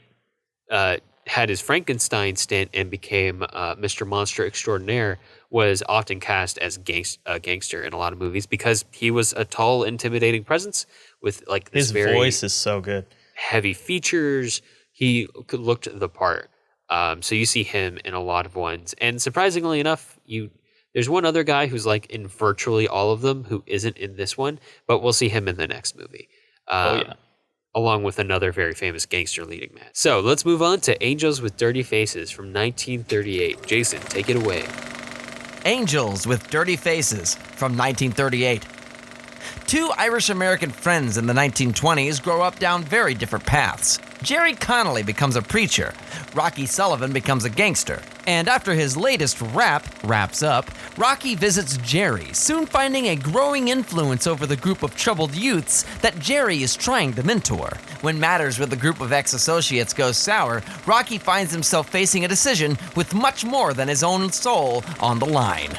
Had his Frankenstein stint and became Mr. Monster Extraordinaire, was often cast as a gangster in a lot of movies because he was a tall, intimidating presence with like this his voice is so good, heavy features. He looked the part. So you see him in a lot of ones. And surprisingly enough, there's one other guy who's like in virtually all of them who isn't in this one, but we'll see him in the next movie. Along with another very famous gangster leading man. So let's move on to Angels with Dirty Faces from 1938. Jason, take it away. Angels with Dirty Faces from 1938. 2 Irish-American friends in the 1920s grow up down very different paths. Jerry Connolly becomes a preacher, Rocky Sullivan becomes a gangster, and after his latest wraps up, Rocky visits Jerry, soon finding a growing influence over the group of troubled youths that Jerry is trying to mentor. When matters with the group of ex-associates go sour, Rocky finds himself facing a decision with much more than his own soul on the line.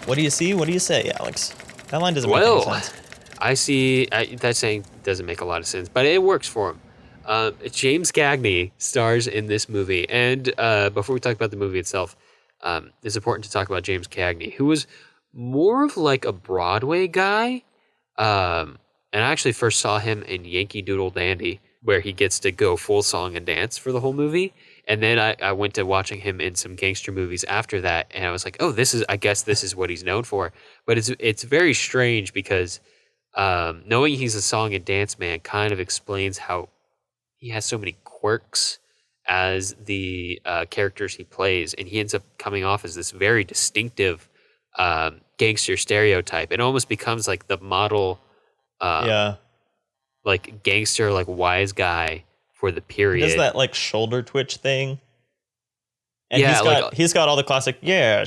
What do you see? What do you say, Alex? That line doesn't make any sense. I see. That saying doesn't make a lot of sense, but it works for him. James Cagney stars in this movie. And before we talk about the movie itself, it's important to talk about James Cagney, who was more of like a Broadway guy. And I actually first saw him in Yankee Doodle Dandy, where he gets to go full song and dance for the whole movie. And then I went to watching him in some gangster movies after that, and I was like, oh, I guess this is what he's known for. But it's very strange because knowing he's a song and dance man kind of explains how he has so many quirks as the characters he plays, and he ends up coming off as this very distinctive gangster stereotype. It almost becomes like the model, like gangster, like wise guy for the period. He does that like shoulder twitch thing, and he's got all the classic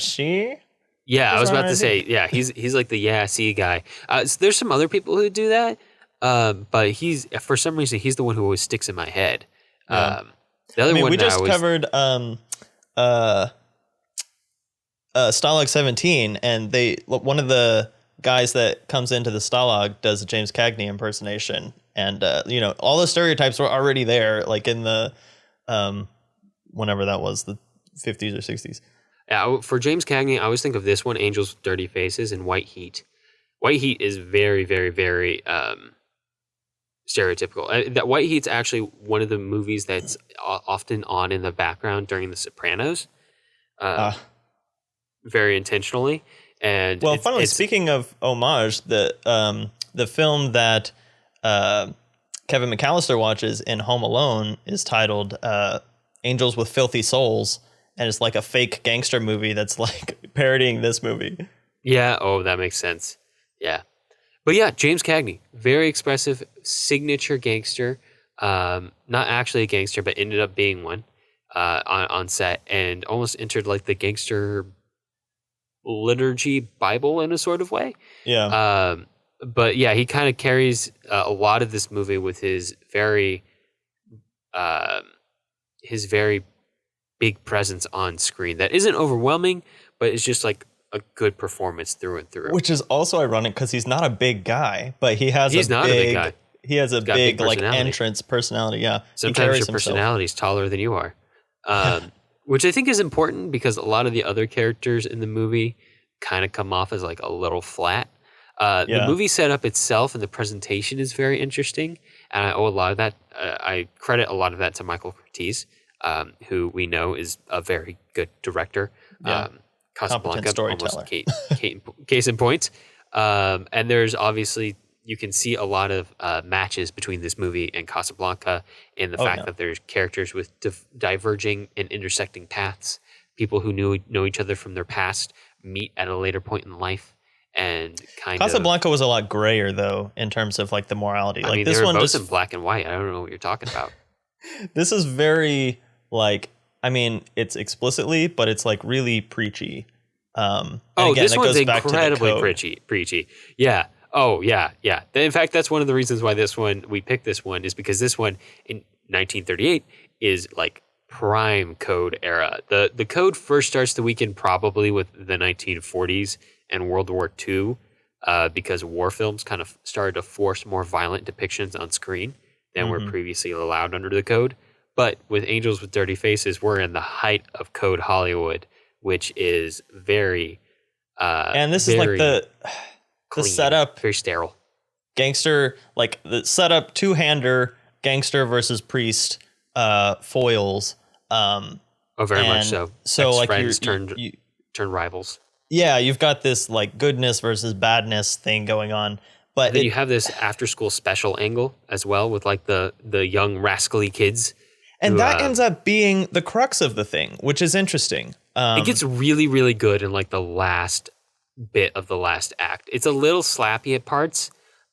see. Yeah, I was about to say, he's like the see guy. So there's some other people who do that, but he's for some reason he's the one who always sticks in my head. The other one we just covered Stalag 17, and one of the guys that comes into the Stalag does a James Cagney impersonation, and all the stereotypes were already there, like in the whenever that was, the 50s or 60s. Yeah, for James Cagney, I always think of this one, Angels with Dirty Faces, and White Heat. White Heat is very, very, very stereotypical. That White Heat's actually one of the movies that's often on in the background during The Sopranos, very intentionally. And funnily, speaking of homage, the film that Kevin McAllister watches in Home Alone is titled Angels with Filthy Souls, and it's like a fake gangster movie that's like parodying this movie. Yeah, that makes sense. Yeah. But yeah, James Cagney, very expressive, signature gangster. Not actually a gangster, but ended up being one on set, and almost entered like the gangster liturgy Bible in a sort of way. Yeah. But yeah, he kind of carries a lot of this movie with his very his very big presence on screen that isn't overwhelming, but it's just like a good performance through and through. Which is also ironic because he's not a big guy, but he's not a big guy. He has a big like entrance personality. Yeah. Sometimes your personality is taller than you are, which I think is important because a lot of the other characters in the movie kind of come off as like a little flat. The movie setup itself and the presentation is very interesting, and I owe a lot of that. I credit a lot of that to Michael Curtiz, who we know is a very good director. Yeah. Casablanca, almost case in point. And there's obviously, you can see a lot of matches between this movie and Casablanca in the fact that there's characters with diverging and intersecting paths. People who know each other from their past meet at a later point in life. And Casablanca was a lot grayer though in terms of like the morality. I mean, this one both in black and white. I don't know what you're talking about. This is very like, I mean, it's explicitly, but it's like really preachy. This one's incredibly preachy. Yeah. Oh yeah. In fact, that's one of the reasons why we picked this one is because this one in 1938 is like prime code era. The code first starts to weaken probably with the 1940s and World War II, because war films kind of started to force more violent depictions on screen than were previously allowed under the code. But with Angels with Dirty Faces, we're in the height of code Hollywood, which is very and this is like the setup, very sterile. Gangster, like the setup, two-hander, gangster versus priest, foils. Very much so. So like friends turned rivals. Yeah, you've got this like goodness versus badness thing going on. But then you have this after-school special angle as well with like the young rascally kids. And that ends up being the crux of the thing, which is interesting. It gets really, really good in like the last bit of the last act. It's a little slappy at parts,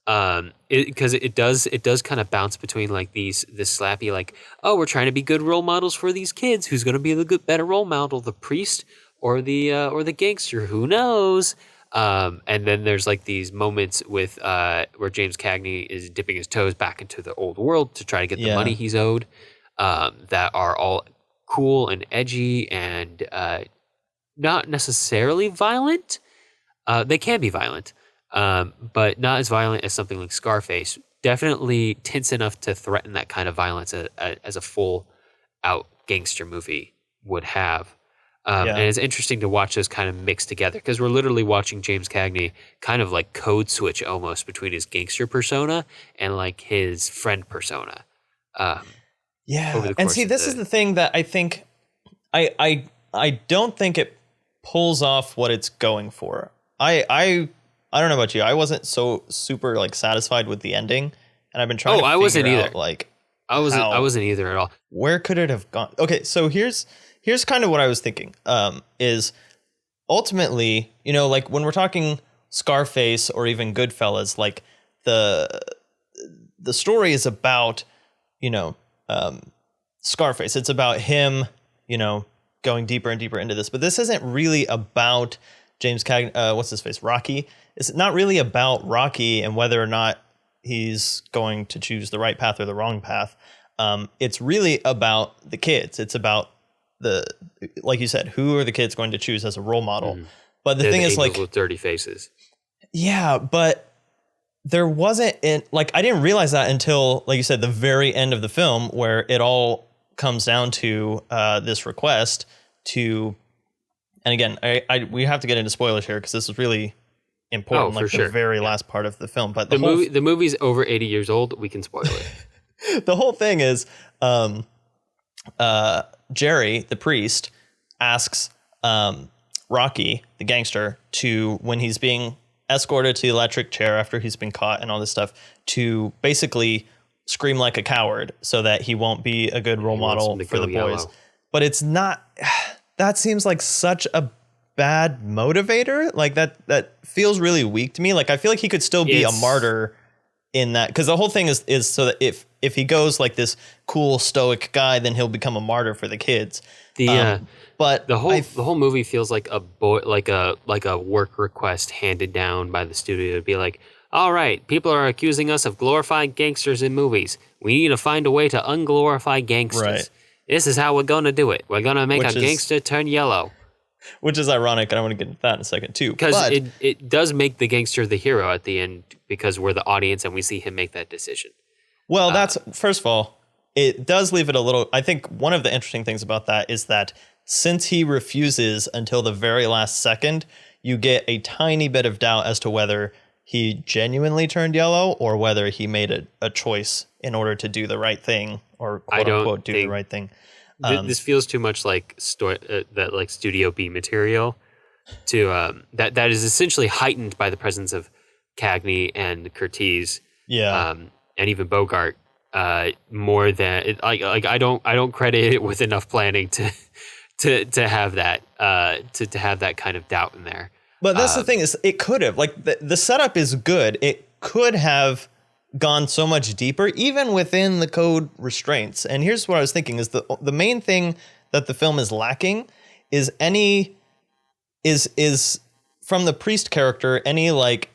because it does kind of bounce between like this slappy like, oh, we're trying to be good role models for these kids. Who's going to be the better role model, the priest or the gangster? Who knows? And then there's like these moments with where James Cagney is dipping his toes back into the old world to try to get the money he's owed. That are all cool and edgy and not necessarily violent. They can be violent, but not as violent as something like Scarface. Definitely tense enough to threaten that kind of violence as a full-out gangster movie would have. And it's interesting to watch those kind of mix together because we're literally watching James Cagney kind of like code switch almost between his gangster persona and like his friend persona. And see, this is the thing that I think I don't think it pulls off what it's going for. I don't know about you. I wasn't so super like satisfied with the ending, and I've been trying to figure wasn't either. out like I wasn't either at all. Where could it have gone? Okay, so here's kind of what I was thinking. Is ultimately, you know, like when we're talking Scarface or even Goodfellas, like the story is about, you know, Scarface. It's about him, you know, going deeper and deeper into this. But this isn't really about James Cagney. What's his face? Rocky. It's not really about Rocky and whether or not he's going to choose the right path or the wrong path. It's really about the kids. It's about like you said, who are the kids going to choose as a role model? Mm. But the thing is, like, with dirty faces. Yeah, but there wasn't I didn't realize that until, like you said, the very end of the film, where it all comes down to this request to, and again, we have to get into spoilers here because this is really important, the very last part of the film. But the movie's over 80 years old. We can spoil it. The whole thing is, Jerry, the priest, asks Rocky, the gangster, to, when he's being escorted to the electric chair after he's been caught and all this stuff, to basically scream like a coward so that he won't be a good role model for the boys. Yellow. But it's not, that seems like such a bad motivator. Like that feels really weak to me. Like I feel like he could still be a martyr in that, because the whole thing is so that if he goes like this cool stoic guy, then he'll become a martyr for the kids. But the whole movie feels like a work request handed down by the studio to be like, all right, people are accusing us of glorifying gangsters in movies. We need to find a way to unglorify gangsters. Right. This is how we're gonna do it. We're gonna make Which a is- gangster turn yellow. Which is ironic, and I want to get into that in a second too. Because But it does make the gangster the hero at the end because we're the audience and we see him make that decision. well, that's first of all, it does leave it a little. I think one of the interesting things about that is that since he refuses until the very last second, you get a tiny bit of doubt as to whether he genuinely turned yellow or whether he made a choice in order to do the right thing or quote unquote do the right thing. This feels too much like that like Studio B material to that is essentially heightened by the presence of Cagney and Curtiz, and even Bogart more than it, I don't credit it with enough planning to have that to have that kind of doubt in there. But that's the thing is it could have like the setup is good. It could have gone so much deeper, even within the code restraints. And here's what I was thinking: is the main thing that the film is lacking is is from the priest character any like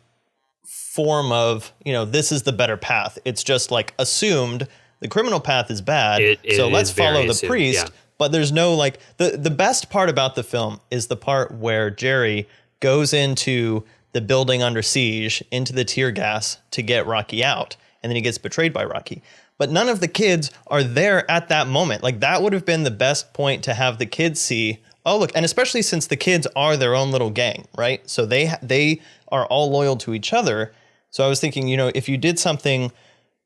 form of this is the better path. It's just like assumed the criminal path is bad, so let's follow the priest. Yeah. But there's no like the best part about the film is the part where Jerry goes into the building under siege, into the tear gas to get Rocky out. And then he gets betrayed by Rocky. But none of the kids are there at that moment. Like that would have been the best point to have the kids see, oh, look, and especially since the kids are their own little gang, right? So they are all loyal to each other. So I was thinking, if you did something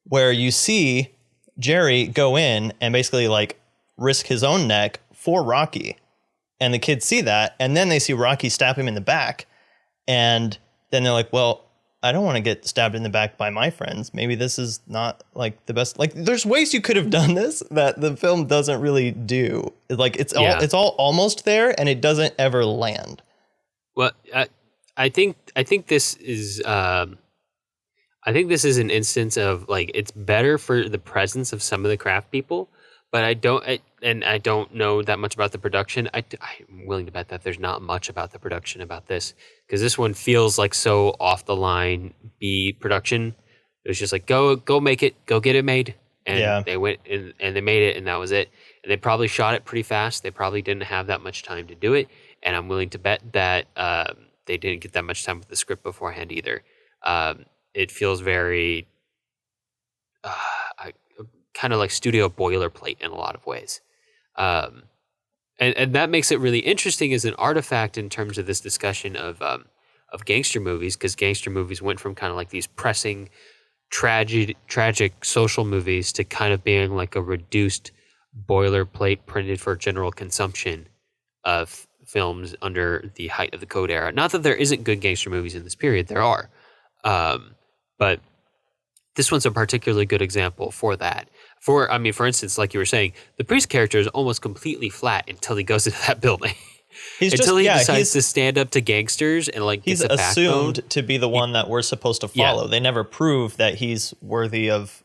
where you see Jerry go in and basically like risk his own neck for Rocky, and the kids see that, and then they see Rocky stab him in the back, and then they're like, well, I don't want to get stabbed in the back by my friends. Maybe this is not like the best. Like there's ways you could have done this that the film doesn't really do. Like it's all almost there and it doesn't ever land. Well, I think this is an instance of like it's better for the presence of some of the craft people, but I don't know that much about the production. I'm willing to bet that there's not much about the production about this because this one feels like so off the line B production. It was just like go make it, go get it made, and they went and they made it, and that was it. And they probably shot it pretty fast. They probably didn't have that much time to do it, and I'm willing to bet that they didn't get that much time with the script beforehand either. It feels very kind of like studio boilerplate in a lot of ways. And that makes it really interesting as an artifact in terms of this discussion of gangster movies, because gangster movies went from kind of like these pressing, tragic social movies to kind of being like a reduced boilerplate printed for general consumption of films under the height of the code era. Not that there isn't good gangster movies in this period, there are. But this one's a particularly good example for that. For instance, like you were saying, the priest character is almost completely flat until he goes into that building. He decides to stand up to gangsters and like he's assumed to be the one that we're supposed to follow. Yeah. They never prove that he's worthy of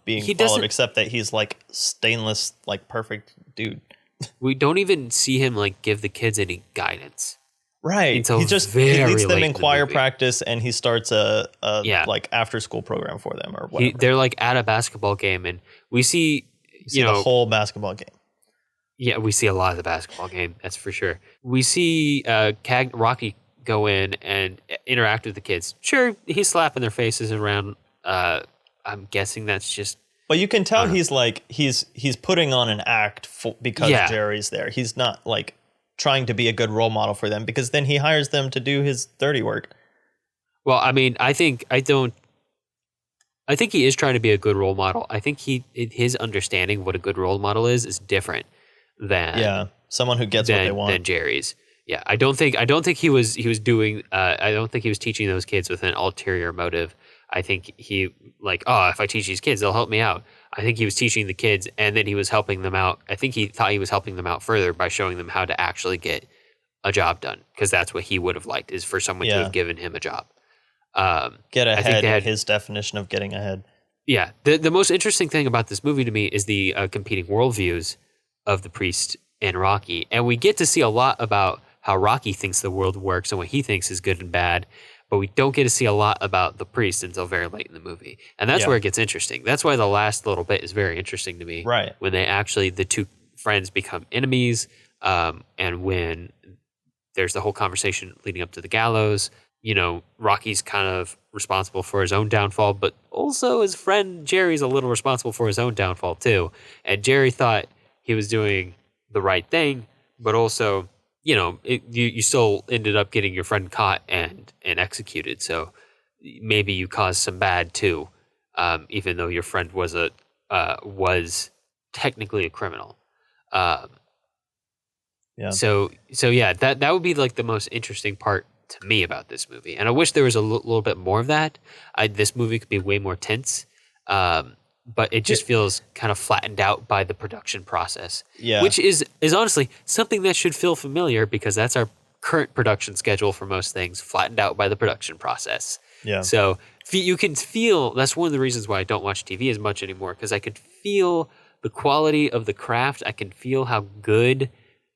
being followed, except that he's like stainless, like perfect dude. We don't even see him like give the kids any guidance. Right. He leads them in choir practice and he starts a like after school program for them or whatever. They're like at a basketball game and we see the whole basketball game. Yeah, we see a lot of the basketball game, that's for sure. We see Rocky go in and interact with the kids. Sure, he's slapping their faces around. I'm guessing that's just. But you can tell he's like he's putting on an act because Jerry's there. He's not like trying to be a good role model for them because then he hires them to do his dirty work. Well, I mean, I think he is trying to be a good role model. I think his understanding of what a good role model is different than someone who gets what they want. Than Jerry's. Yeah, I don't think he was doing. I don't think he was teaching those kids with an ulterior motive. I think he if I teach these kids, they'll help me out. I think he was teaching the kids, and then he was helping them out. I think he thought he was helping them out further by showing them how to actually get a job done, because that's what he would have liked, is for someone to have given him a job. Get ahead, his definition of getting ahead. Yeah. The most interesting thing about this movie to me is the competing worldviews of the priest and Rocky. And we get to see a lot about how Rocky thinks the world works and what he thinks is good and bad. but we don't get to see a lot about the priest until very late in the movie. And that's where it gets interesting. That's why the last little bit is very interesting to me. Right. When the two friends become enemies, and when there's the whole conversation leading up to the gallows. Rocky's kind of responsible for his own downfall, but also his friend Jerry's a little responsible for his own downfall too. And Jerry thought he was doing the right thing, but also, you still ended up getting your friend caught and executed. So maybe you caused some bad too, even though your friend was technically a criminal. Yeah. So yeah, that would be like the most interesting part to me about this movie, and I wish there was a little bit more of that. This movie could be way more tense, but it just feels kind of flattened out by the production process. Yeah, which is honestly something that should feel familiar because that's our current production schedule for most things, flattened out by the production process. Yeah. So you can feel that's one of the reasons why I don't watch TV as much anymore, because I could feel the quality of the craft. I can feel how good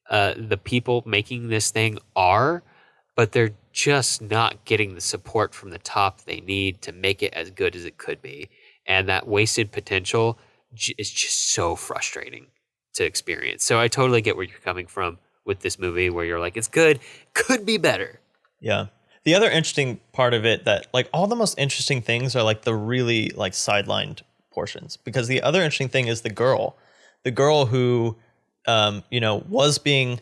the people making this thing are, but they're just not getting the support from the top they need to make it as good as it could be. And that wasted potential is just so frustrating to experience. So I totally get where you're coming from with this movie, where you're like, it's good, could be better. Yeah. The other interesting part of it that like all the most interesting things are like the really like sidelined portions, because the other interesting thing is the girl who, was being,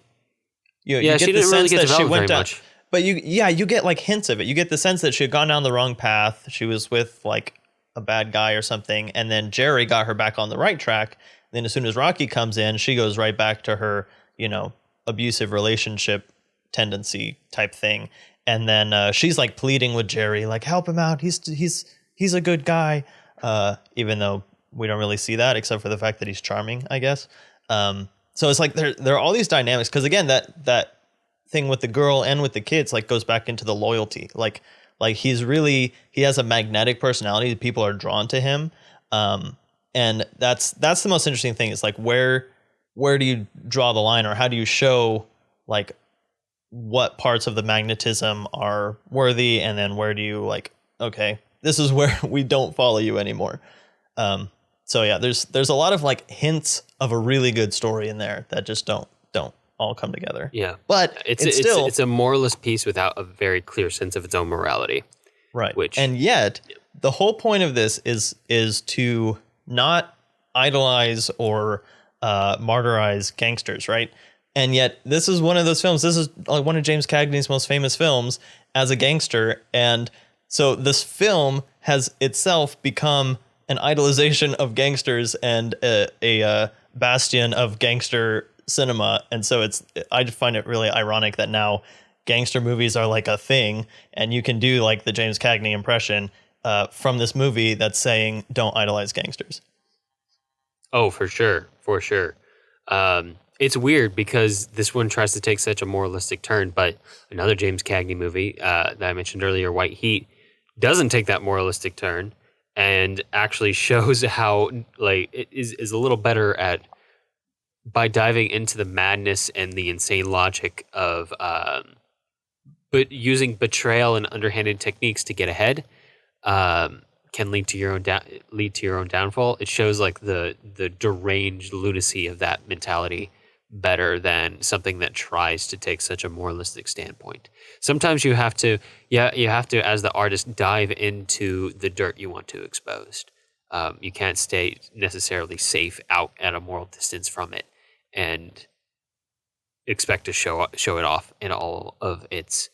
you get she the didn't really sense get that she developed went very down. much. But you get like hints of it. You get the sense that she had gone down the wrong path. She was with like a bad guy or something. And then Jerry got her back on the right track. Then as soon as Rocky comes in, she goes right back to her, abusive relationship tendency type thing. And then she's like pleading with Jerry, like, help him out. He's a good guy. Even though we don't really see that except for the fact that he's charming, I guess. So it's like there are all these dynamics. Because again, that thing with the girl and with the kids like goes back into the loyalty. Like he has a magnetic personality. People are drawn to him. And that's the most interesting thing. Is like where do you draw the line, or how do you show like what parts of the magnetism are worthy, and then where do you like, okay, this is where we don't follow you anymore. So yeah, there's a lot of like hints of a really good story in there that just don't all come together. Yeah, but it's a moralist piece without a very clear sense of its own morality. Right. And yet the whole point of this is to not idolize or martyrize gangsters, right? And yet this is one of those films. This is like one of James Cagney's most famous films as a gangster. And so this film has itself become an idolization of gangsters and a bastion of gangster cinema. And so I just find it really ironic that now gangster movies are like a thing, and you can do like the James Cagney impression from this movie that's saying don't idolize gangsters. Oh, for sure. It's weird because this one tries to take such a moralistic turn, but another James Cagney movie that I mentioned earlier, White Heat, doesn't take that moralistic turn and actually shows how like it is a little better at, by diving into the madness and the insane logic of but using betrayal and underhanded techniques to get ahead can lead to your own downfall. It shows like the deranged lunacy of that mentality better than something that tries to take such a moralistic standpoint. Sometimes you have to as the artist dive into the dirt you want to expose. You can't stay necessarily safe out at a moral distance from it and expect to show it off in all of its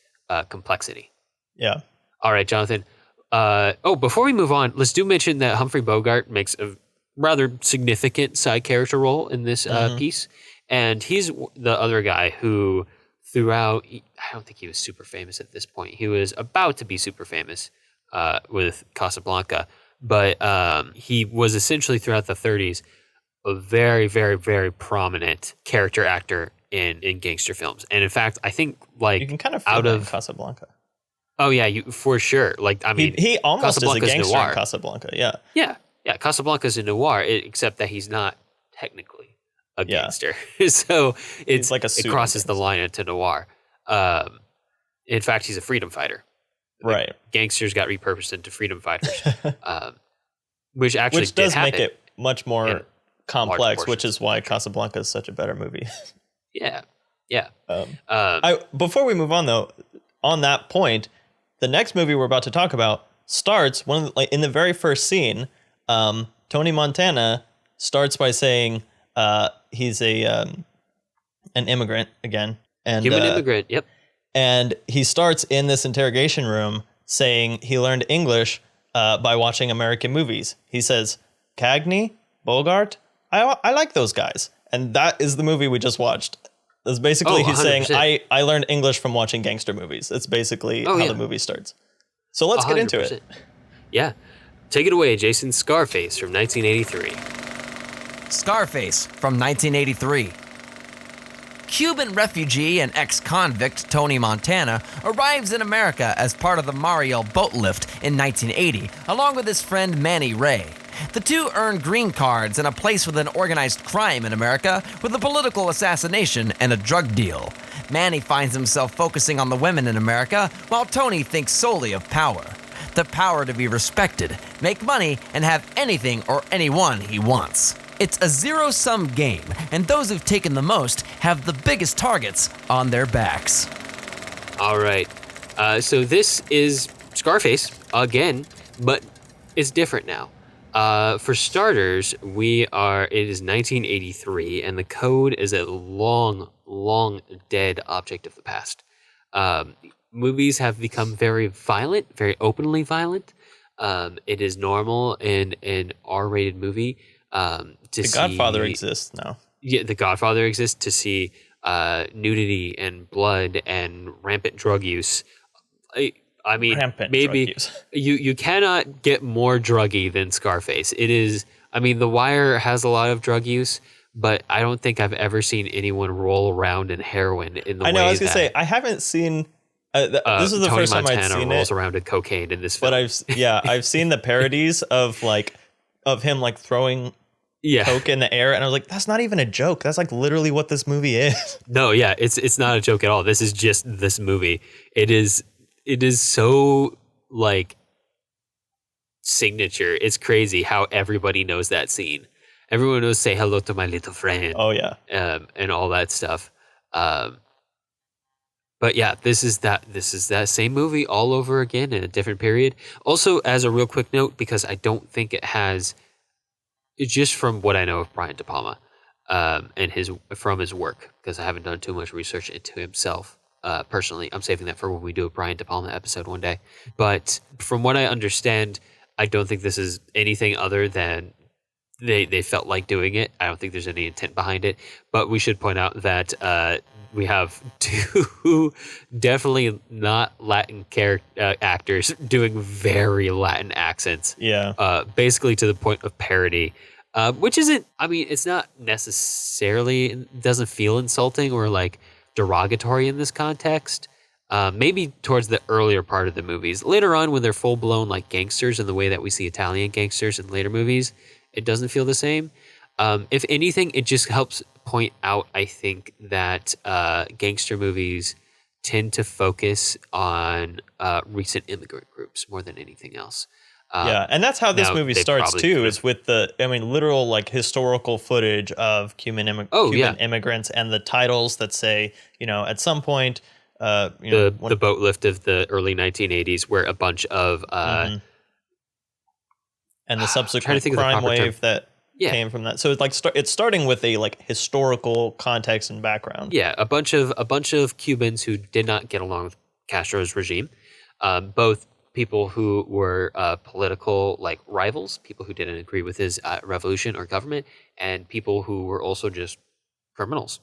complexity. Yeah. All right, Jonathan. Before we move on, let's mention that Humphrey Bogart makes a rather significant side character role in this piece. And he's the other guy who throughout, I don't think he was super famous at this point. He was about to be super famous with Casablanca. But he was essentially throughout the 30s a very, very, very prominent character actor in gangster films. And in fact, I think like you can kind of feel that in Casablanca. Oh yeah, for sure. Like I mean, he almost is a gangster in Casablanca. Yeah. Yeah. Casablanca's a noir, except that he's not technically a gangster. So it's like it crosses the line into noir. In fact, he's a freedom fighter. Right. Gangsters got repurposed into freedom fighters, which actually Which does did make happen. it much more complex, which portions. is why Casablanca is such a better movie. Yeah. Yeah. Before we move on, though, on that point, the next movie we're about to talk about starts in the very first scene. Tony Montana starts by saying he's an immigrant again, and Human immigrant. Yep. and he starts in this interrogation room saying he learned English by watching American movies. He says, "Cagney, Bogart, I like those guys," and that is the movie we just watched. That's basically he's saying, I learned English from watching gangster movies. It's basically how the movie starts. So let's get into it. Yeah. Take it away, Jason. Scarface from 1983. Scarface from 1983. Cuban refugee and ex-convict Tony Montana arrives in America as part of the Mario boat lift in 1980, along with his friend Manny Ray. The two earn green cards and a place within organized crime in America with a political assassination and a drug deal. Manny finds himself focusing on the women in America, while Tony thinks solely of power. The power to be respected, make money, and have anything or anyone he wants. It's a zero-sum game, and those who've taken the most have the biggest targets on their backs. All right. So this is Scarface again, but it's different now. For starters, it is 1983, and the code is a long, long dead object of the past. Movies have become very violent, very openly violent. It is normal in an R-rated movie to see... The Godfather exists now. Yeah, The Godfather exists to see nudity and blood and rampant drug use. I mean, maybe you cannot get more druggy than Scarface. It is, I mean, The Wire has a lot of drug use, but I don't think I've ever seen anyone roll around in heroin in the way that... I was going to say, I haven't seen... this is the Tony first time I've Montana seen rolls it. around in cocaine in this film. But I've seen the parodies of him throwing coke in the air, and I was like, that's not even a joke. That's literally what this movie is. No, yeah, it's not a joke at all. This is just this movie. It is so signature. It's crazy how everybody knows that scene. Everyone knows "Say hello to my little friend." Oh yeah, and all that stuff. But yeah, this is that same movie all over again in a different period. Also, as a real quick note, because I don't think it has, just from what I know of Brian De Palma and from his work, because I haven't done too much research into himself personally. I'm saving that for when we do a Brian De Palma episode one day. But from what I understand, I don't think this is anything other than they felt like doing it. I don't think there's any intent behind it. But we should point out that we have two definitely not Latin actors doing very Latin accents. Yeah. Basically to the point of parody, which isn't, I mean, it's not necessarily, it doesn't feel insulting or derogatory in this context. Maybe towards the earlier part of the movies. Later on, when they're full-blown gangsters in the way that we see Italian gangsters in later movies, it doesn't feel the same. If anything, it just helps point out, I think, that gangster movies tend to focus on recent immigrant groups more than anything else. Yeah, and that's how this movie starts too, is with literal historical footage of Cuban immigrants and the titles that say, at some point, the boat lift of the early 1980s, where a bunch of and the subsequent crime wave that came from that. So it's it's starting with a historical context and background. Yeah, a bunch of Cubans who did not get along with Castro's regime, both people who were political rivals, people who didn't agree with his revolution or government, and people who were also just criminals,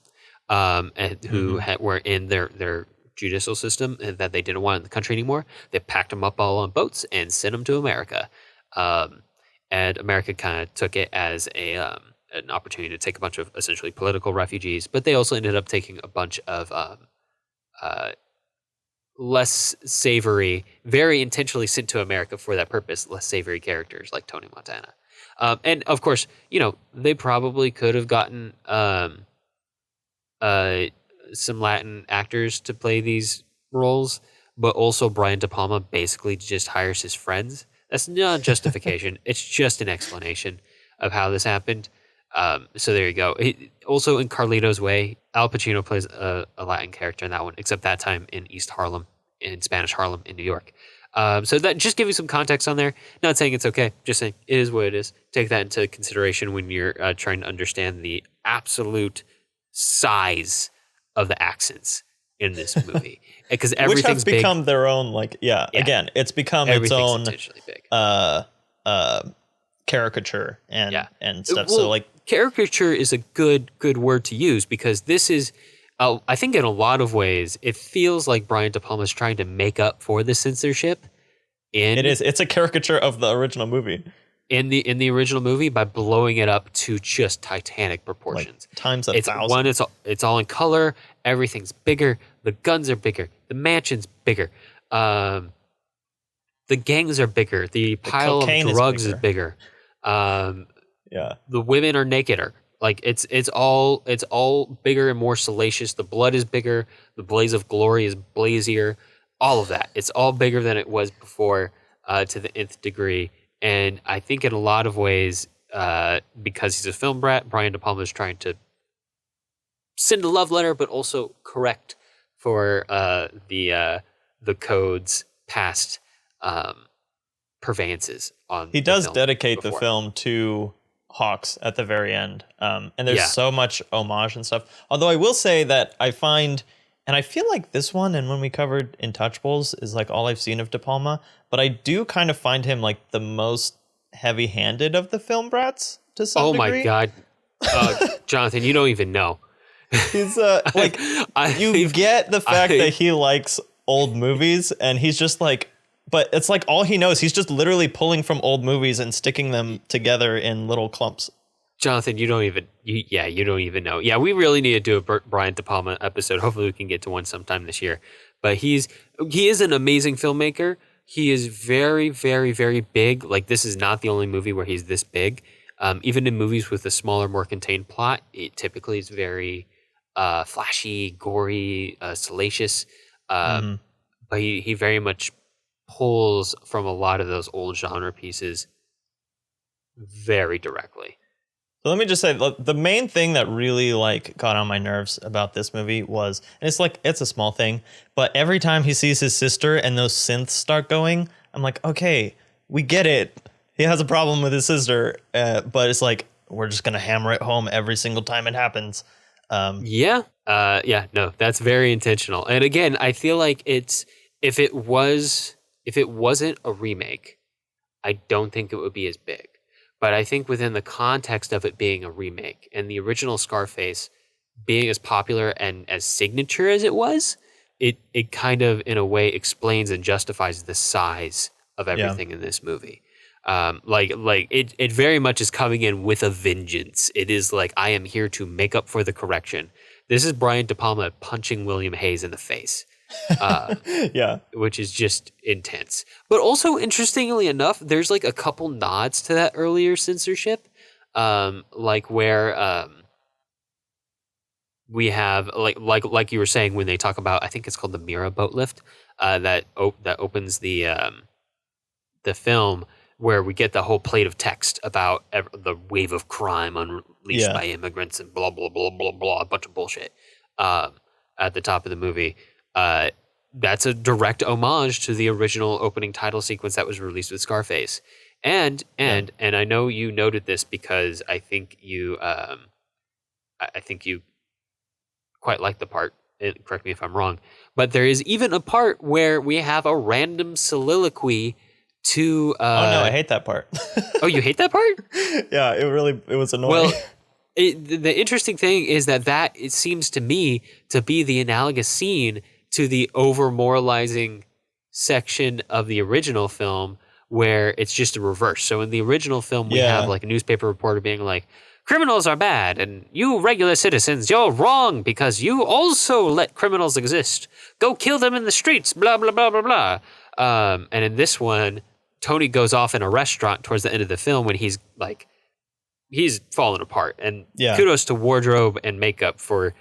and who were in their judicial system and that they didn't want in the country anymore. They packed them up all on boats and sent them to America. And America kind of took it as an opportunity to take a bunch of essentially political refugees, but they also ended up taking a bunch of less savory, very intentionally sent to America for that purpose, less savory characters like Tony Montana. And of course, they probably could have gotten some Latin actors to play these roles, but also Brian De Palma basically just hires his friends. That's not justification. It's just an explanation of how this happened. So there you go. Also in Carlito's Way, Al Pacino plays a Latin character in that one, except that time in East Harlem, in Spanish Harlem in New York. So that just give you some context on there. Not saying it's okay, just saying it is what it is. Take that into consideration when you're trying to understand the absolute size of the accents in this movie, because everything's which have become big. their own, again, it's become its own big. caricature and stuff. Well, So caricature is a good word to use, because this is, I think in a lot of ways, it feels like Brian De Palma is trying to make up for the censorship. It's a caricature of the original movie. In the original movie, by blowing it up to just Titanic proportions. Times 1,000. One, it's all in color. Everything's bigger. The guns are bigger. The mansion's bigger. The gangs are bigger. The pile of drugs is bigger. The women are nakeder. It's all bigger and more salacious. The blood is bigger. The blaze of glory is blazier. All of that. It's all bigger than it was before, to the nth degree. And I think in a lot of ways, because he's a film brat, Brian De Palma is trying to send a love letter, but also correct for the code's past purveyances on. He does dedicate the film to Hawks at the very end, and there's so much homage and stuff. Although I will say that I find, and I feel like this one and when we covered Intouchables is all I've seen of De Palma, but I do kind of find him the most heavy-handed of the film brats to some degree. Oh my God, Jonathan, you don't even know. He's you get the fact that he likes old movies, and he's just but it's all he knows. He's just literally pulling from old movies and sticking them together in little clumps. Jonathan, you don't even know. Yeah, we really need to do a Brian De Palma episode. Hopefully we can get to one sometime this year. But he is an amazing filmmaker. He is very, very, very big. This is not the only movie where he's this big. Even in movies with a smaller, more contained plot, it typically is very flashy, gory, salacious. But he very much pulls from a lot of those old genre pieces very directly. So let me just say, the main thing that really got on my nerves about this movie was, and it's a small thing, but every time he sees his sister and those synths start going, I'm like, okay, we get it. He has a problem with his sister, but it's we're just gonna hammer it home every single time it happens. No, that's very intentional. And again, I feel like if it wasn't a remake, I don't think it would be as big. But I think within the context of it being a remake and the original Scarface being as popular and as signature as it was, it kind of, in a way, explains and justifies the size of everything in this movie. It very much is coming in with a vengeance. It is I am here to make up for the correction. This is Brian De Palma punching William Hayes in the face. Which is just intense. But also, interestingly enough, there's a couple nods to that earlier censorship, where we have like you were saying when they talk about, I think it's called the Mira boat lift, that opens the film, where we get the whole plate of text about the wave of crime unleashed by immigrants and blah blah blah blah blah, a bunch of bullshit at the top of the movie. That's a direct homage to the original opening title sequence that was released with Scarface. And I know you noted this because I think you quite like the part. Correct me if I'm wrong, but there is even a part where we have a random soliloquy to. Oh no, I hate that part. Oh, you hate that part? Yeah, it was annoying. Well, the interesting thing is that it seems to me to be the analogous scene to the over-moralizing section of the original film, where it's just a reverse. So in the original film, we have a newspaper reporter being like, criminals are bad, and you regular citizens, you're wrong because you also let criminals exist. Go kill them in the streets, blah, blah, blah, blah, blah. And in this one, Tony goes off in a restaurant towards the end of the film when he's falling apart. And kudos to wardrobe and makeup for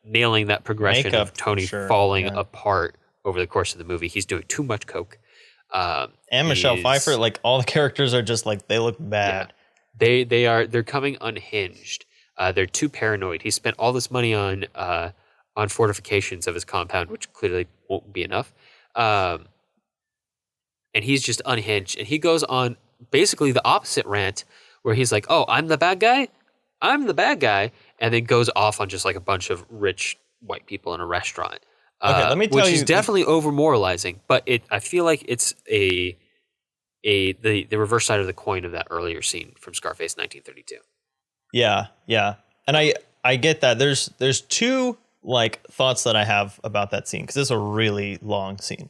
nailing that progression of Tony falling apart over the course of the movie. He's doing too much coke. And Michelle Pfeiffer, like all the characters are just like, they look bad. Yeah. They're coming unhinged. They're too paranoid. He spent all this money on fortifications of his compound, which clearly won't be enough. And he's just unhinged. And he goes on basically the opposite rant where he's like, oh, I'm the bad guy? I'm the bad guy. And then goes off on just like a bunch of rich white people in a restaurant. Okay, let me tell which you. is definitely over moralizing, but I feel like it's the reverse side of the coin of that earlier scene from Scarface 1932. Yeah. And I get that. There's two like thoughts that I have about that scene, because it's a really long scene.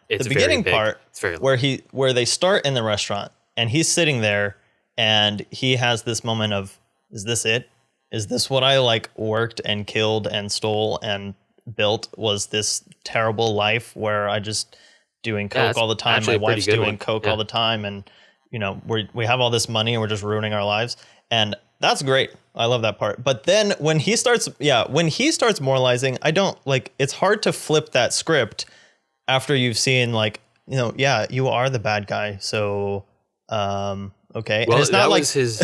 It's the beginning part it's very where they start in the restaurant and he's sitting there and he has this moment of, is this it? Is this what I like worked and killed and stole and built? Was this terrible life where I just doing coke all the time? My wife's doing coke all the time, and we have all this money and we're just ruining our lives. And that's great. I love that part. But then when he starts moralizing, I don't like. It's hard to flip that script after you've seen like, you are the bad guy. So okay. Well, and it's not like his.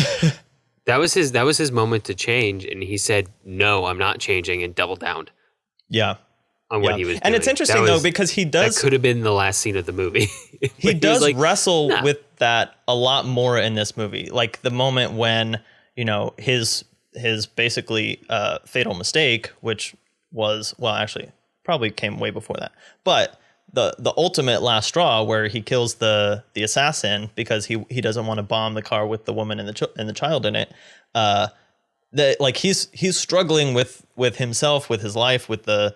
That was his moment to change, and he said, "No, I'm not changing," and doubled down. Yeah. On what he was doing. And it's interesting though, because that could have been the last scene of the movie. He does wrestle with that a lot more in this movie. Like the moment when, his basically fatal mistake, which was, well, actually probably came way before that. But the ultimate last straw where he kills the assassin because he doesn't want to bomb the car with the woman and the child in it. That like he's struggling with himself, with his life, with the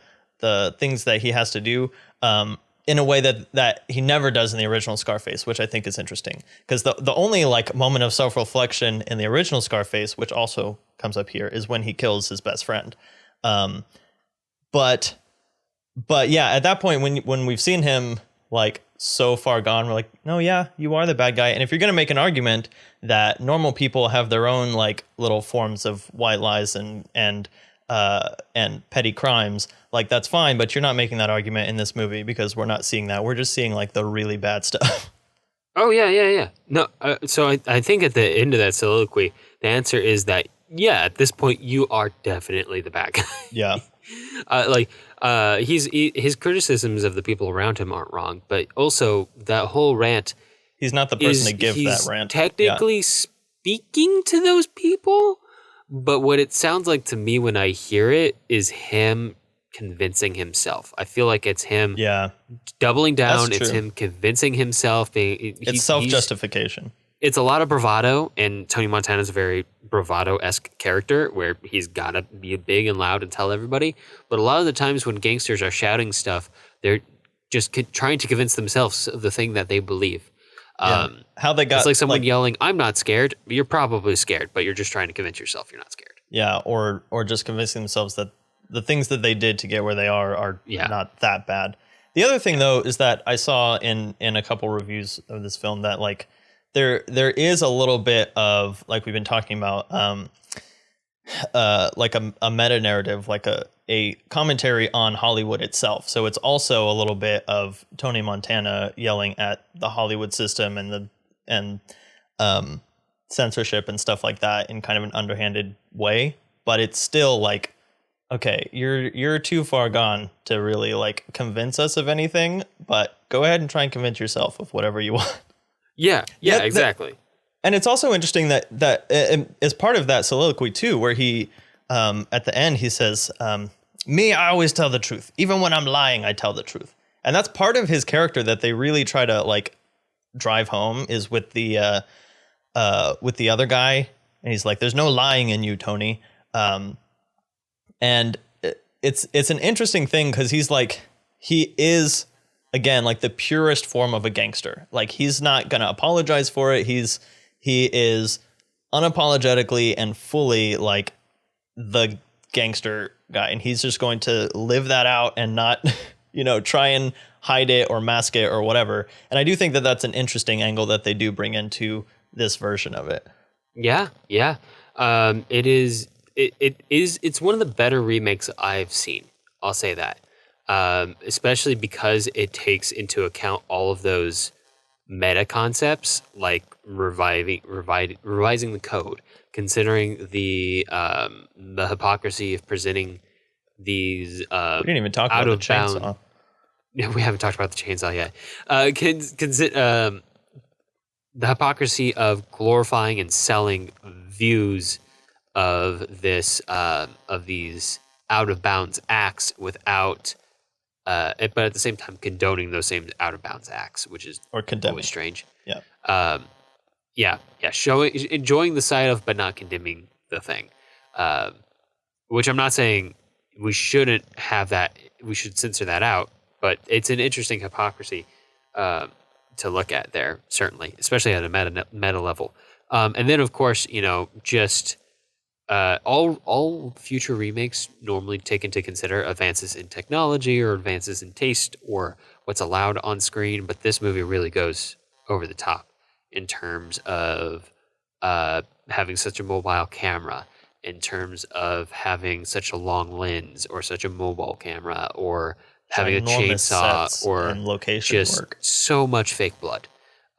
things that he has to do in a way that he never does in the original Scarface, which I think is interesting, because the only like moment of self-reflection in the original Scarface, which also comes up here, is when he kills his best friend. But yeah, at that point when we've seen him like so far gone, we're like, no, yeah, you are the bad guy. And if you're going to make an argument that normal people have their own like little forms of white lies and petty crimes, like that's fine, but you're not making that argument in this movie, because we're not seeing that. We're just seeing like the really bad stuff. Oh yeah. No, so I think at the end of that soliloquy, the answer is that at this point you are definitely the bad guy. Yeah. His criticisms of the people around him aren't wrong, but also that whole rant. He's not the person to give that rant. Technically speaking to those people, but what it sounds like to me when I hear it is him convincing himself. I feel like it's him doubling down. It's him convincing himself. It's self-justification. It's a lot of bravado, and Tony Montana's a very bravado-esque character where he's got to be big and loud and tell everybody. But a lot of the times when gangsters are shouting stuff, they're just trying to convince themselves of the thing that they believe. How they got, it's like someone yelling, "I'm not scared." You're probably scared, but you're just trying to convince yourself you're not scared. Yeah, or just convincing themselves that the things that they did to get where they are not that bad. The other thing though is that I saw in a couple reviews of this film that like there is a little bit of, like we've been talking about, like a meta narrative, like a commentary on Hollywood itself. So it's also a little bit of Tony Montana yelling at the Hollywood system and censorship and stuff like that in kind of an underhanded way. But it's still like, okay, you're too far gone to really like convince us of anything, but go ahead and try and convince yourself of whatever you want. Yeah, exactly. And it's also interesting that as part of that soliloquy too, where he, at the end, he says, me, I always tell the truth. Even when I'm lying, I tell the truth. And that's part of his character that they really try to like drive home, is with the other guy. And he's like, there's no lying in you, Tony. And it's an interesting thing, because he's like, he is, again, like the purest form of a gangster. Like he's not going to apologize for it. He is unapologetically and fully like the gangster guy. And he's just going to live that out and not, try and hide it or mask it or whatever. And I do think that that's an interesting angle that they do bring into this version of it. Yeah. It's one of the better remakes I've seen. I'll say that. especially because it takes into account all of those meta concepts, like revising the code, considering the hypocrisy of presenting these we didn't even talk out about of the bound. chainsaw. Yeah, we haven't talked about the chainsaw yet. The hypocrisy of glorifying and selling views of this of these out of bounds acts without, but at the same time condoning those same out of bounds acts, which is Or condemning. always strange. Yeah. Enjoying the side of, but not condemning the thing. Which I'm not saying we shouldn't have that. We should censor that out. But it's an interesting hypocrisy to look at there, certainly, especially at a meta level. And then, of course, just all future remakes normally take into consider advances in technology or advances in taste or what's allowed on screen. But this movie really goes over the top in terms of having such a mobile camera, in terms of having such a long lens or such a mobile camera, or having a chainsaw, or and location just work. So much fake blood.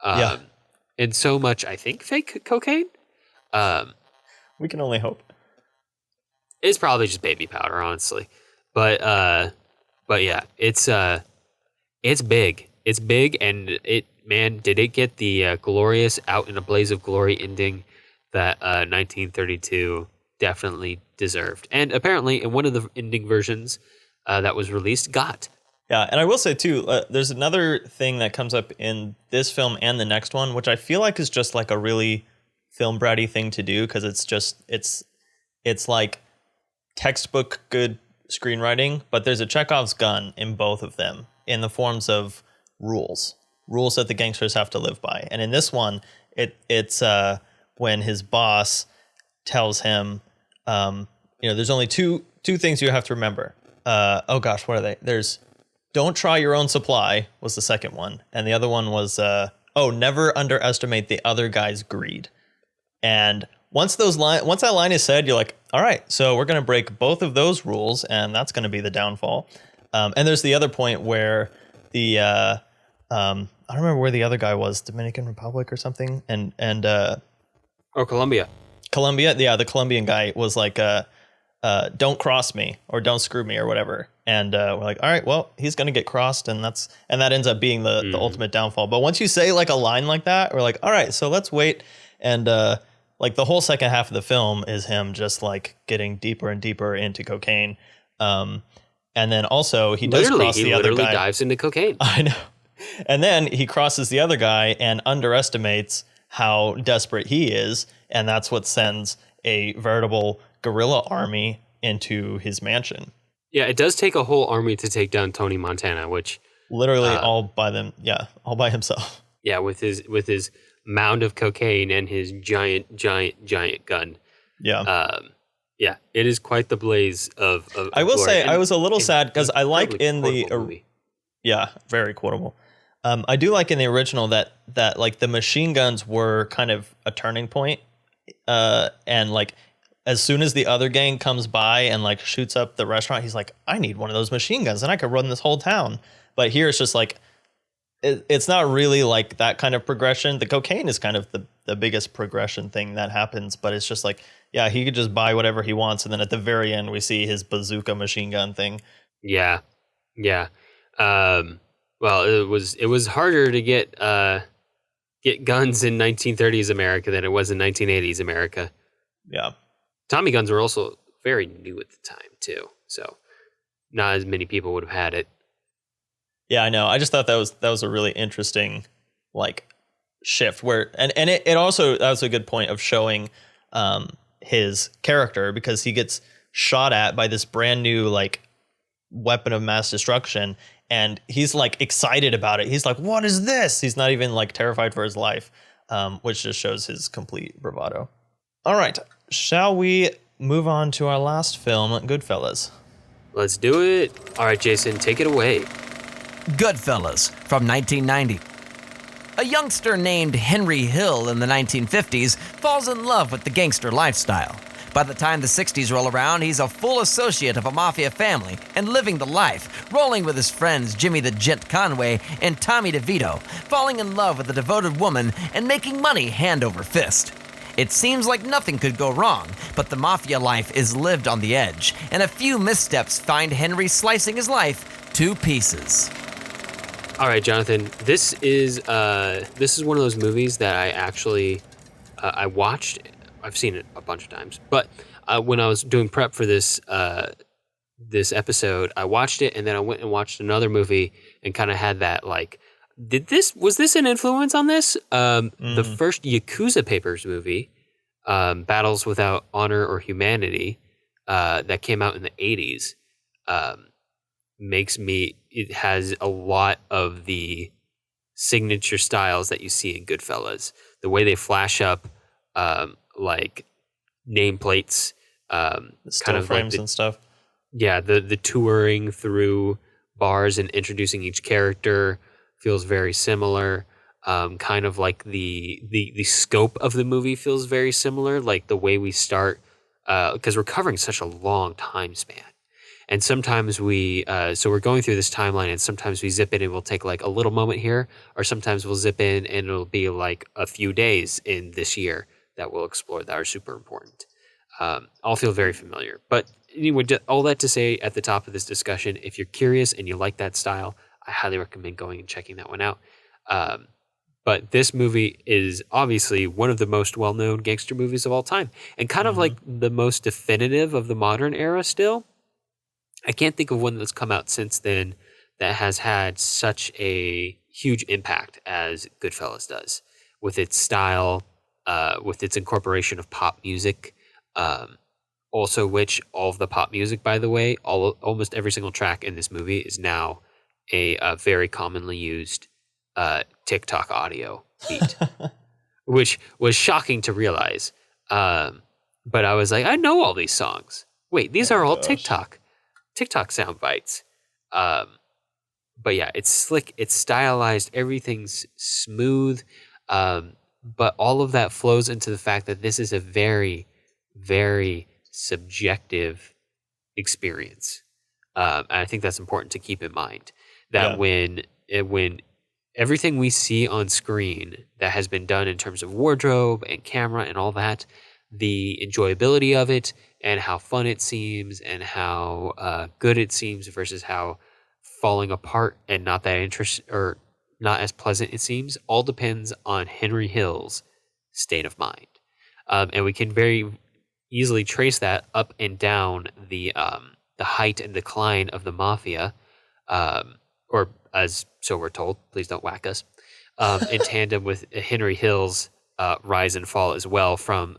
And so much, I think, fake cocaine. We can only hope. It's probably just baby powder, honestly. But yeah, it's big. It's big, and did it get the glorious Out in a Blaze of Glory ending that 1932 definitely deserved. And apparently, in one of the ending versions that was released, got. Yeah, and I will say too, there's another thing that comes up in this film and the next one, which I feel like is just like a really film bratty thing to do, because it's like textbook good screenwriting, but there's a Chekhov's gun in both of them in the forms of rules that the gangsters have to live by. And in this one, it's when his boss tells him, there's only two things you have to remember. What are they? There's don't try your own supply was the second one. And the other one was, never underestimate the other guy's greed. And once that line is said, you're like, all right, so we're going to break both of those rules, and that's going to be the downfall. And there's the other point where I don't remember where the other guy was, Dominican Republic or something. Colombia. Colombia. Yeah. The Colombian guy was like, don't cross me or don't screw me or whatever. And we're like, all right, well, he's going to get crossed. And that ends up being the ultimate downfall. But once you say like a line like that, we're like, all right, so let's wait. And like the whole second half of the film is him just like getting deeper and deeper into cocaine. And then also he does cross the other guy. He literally dives into cocaine. I know. And then he crosses the other guy and underestimates how desperate he is. And that's what sends a veritable guerrilla army into his mansion. Yeah, it does take a whole army to take down Tony Montana, which literally all by himself. Yeah, with his mound of cocaine and his giant gun. Yeah. Yeah, it is quite the blaze of I will glory. say I was a little sad because I like in the movie. Yeah, very quotable. I do like in the original that like the machine guns were kind of a turning point, and like as soon as the other gang comes by and like shoots up the restaurant, he's like, I need one of those machine guns and I could run this whole town. But here it's just like it's not really like that kind of progression. The cocaine is kind of the biggest progression thing that happens, but it's just like, yeah, he could just buy whatever he wants, and then at the very end we see his bazooka machine gun thing. Yeah. Well, it was harder to get guns in 1930s America than it was in 1980s America. Yeah. Tommy guns were also very new at the time too, so not as many people would have had it. Yeah, I know. I just thought that was a really interesting like shift where and it also, that was a good point of showing his character, because he gets shot at by this brand new like weapon of mass destruction, and he's like excited about it. He's like, what is this? He's not even like terrified for his life, which just shows his complete bravado. All right, shall we move on to our last film, Goodfellas? Let's do it. All right, Jason, take it away. Goodfellas from 1990. A youngster named Henry Hill in the 1950s falls in love with the gangster lifestyle. By the time the 60s roll around, he's a full associate of a mafia family and living the life, rolling with his friends Jimmy the Gent Conway and Tommy DeVito, falling in love with a devoted woman and making money hand over fist. It seems like nothing could go wrong, but the mafia life is lived on the edge, and a few missteps find Henry slicing his life to pieces. All right, Jonathan, this is one of those movies that I actually I watched. I've seen it a bunch of times, but when I was doing prep for this episode, I watched it, and then I went and watched another movie and kind of had that like, was this an influence on this? The first Yakuza Papers movie, Battles Without Honor or Humanity, that came out in the 80s, it has a lot of the signature styles that you see in Goodfellas. The way they flash up, like nameplates, kind of frames and stuff. Yeah, the touring through bars and introducing each character feels very similar. Kind of like the scope of the movie feels very similar. Like the way we start, because we're covering such a long time span. And sometimes so we're going through this timeline, and sometimes we zip in and we'll take like a little moment here, or sometimes we'll zip in and it'll be like a few days in this year that we'll explore that are super important. All feel very familiar. But anyway, all that to say at the top of this discussion, if you're curious and you like that style, I highly recommend going and checking that one out. But this movie is obviously one of the most well-known gangster movies of all time, and kind of like the most definitive of the modern era still. I can't think of one that's come out since then that has had such a huge impact as Goodfellas does, with its style, with its incorporation of pop music, also which all of the pop music, by the way, almost every single track in this movie is now a very commonly used TikTok audio beat, which was shocking to realize. But I was like, I know all these songs. Wait, these are all TikTok sound bites. But yeah, it's slick, it's stylized, everything's smooth. But all of that flows into the fact that this is a very, very subjective experience. And I think that's important to keep in mind, that when everything we see on screen that has been done in terms of wardrobe and camera and all that, the enjoyability of it and how fun it seems and how good it seems versus how falling apart and not that interest or not as pleasant it seems, all depends on Henry Hill's state of mind. And we can very easily trace that up and down the height and decline of the mafia, or as so we're told, please don't whack us, in tandem with Henry Hill's rise and fall as well from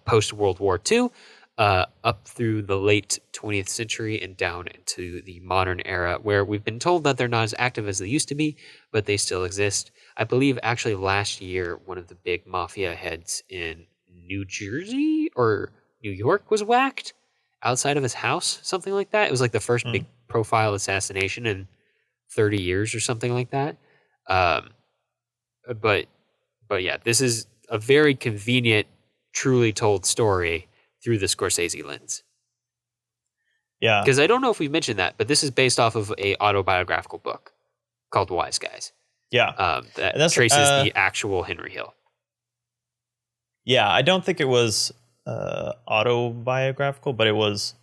post-World War II up through the late 20th century and down into the modern era, where we've been told that they're not as active as they used to be, but they still exist. I believe actually last year, one of the big mafia heads in New Jersey or New York was whacked outside of his house, something like that. It was like the first big profile assassination in 30 years or something like that. But yeah, this is a very convenient, truly told story through the Scorsese lens. Yeah. Because I don't know if we mentioned that, but this is based off of a autobiographical book called Wise Guys. Yeah. That traces the actual Henry Hill. Yeah, I don't think it was autobiographical, but it was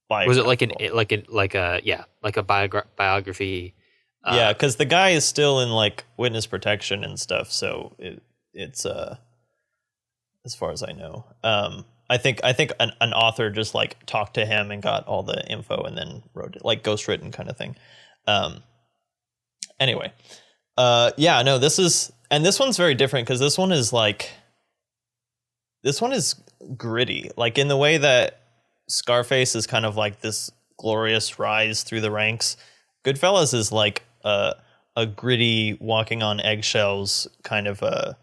Was it like a biography? Yeah, because the guy is still in like witness protection and stuff, so it's as far as I know. I think an author just like talked to him and got all the info and then wrote it, like ghostwritten kind of thing. Anyway, this one's very different because this one is gritty, like in the way that Scarface is kind of like this glorious rise through the ranks. Goodfellas is like a gritty, walking on eggshells kind of a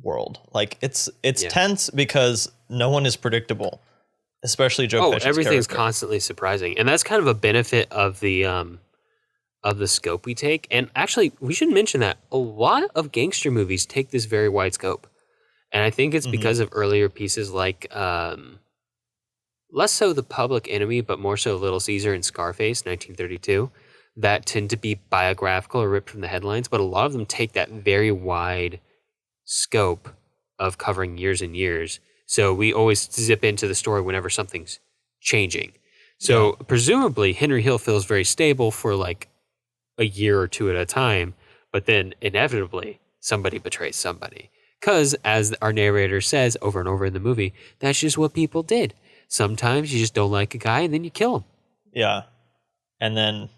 world. Like it's tense because no one is predictable, especially Joe Pesci's everything's character. Constantly surprising, and that's kind of a benefit of the scope we take. And actually, we should mention that a lot of gangster movies take this very wide scope, And I think it's because of earlier pieces like less so The Public Enemy, but more so Little Caesar and Scarface, 1932, that tend to be biographical or ripped from the headlines, but a lot of them take that very wide scope of covering years and years. So we always zip into the story whenever something's changing. So presumably Henry Hill feels very stable for like a year or two at a time, but then inevitably somebody betrays somebody. Because as our narrator says over and over in the movie, that's just what people did. Sometimes you just don't like a guy and then you kill him. Yeah. And then,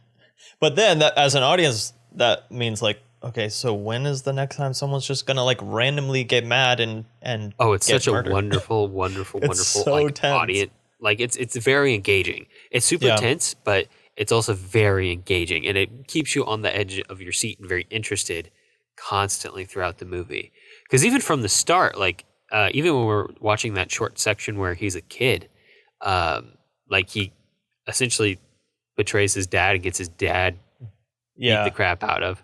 but then that, as an audience, that means like, okay, so when is the next time someone's just going to like randomly get mad and oh, it's get such murdered? a wonderful So like, tense. audience. Like it's very engaging. It's super tense, but it's also very engaging, and it keeps you on the edge of your seat and very interested constantly throughout the movie. Because even from the start, like even when we're watching that short section where he's a kid, like he essentially betrays his dad and gets his dad beat the crap out of.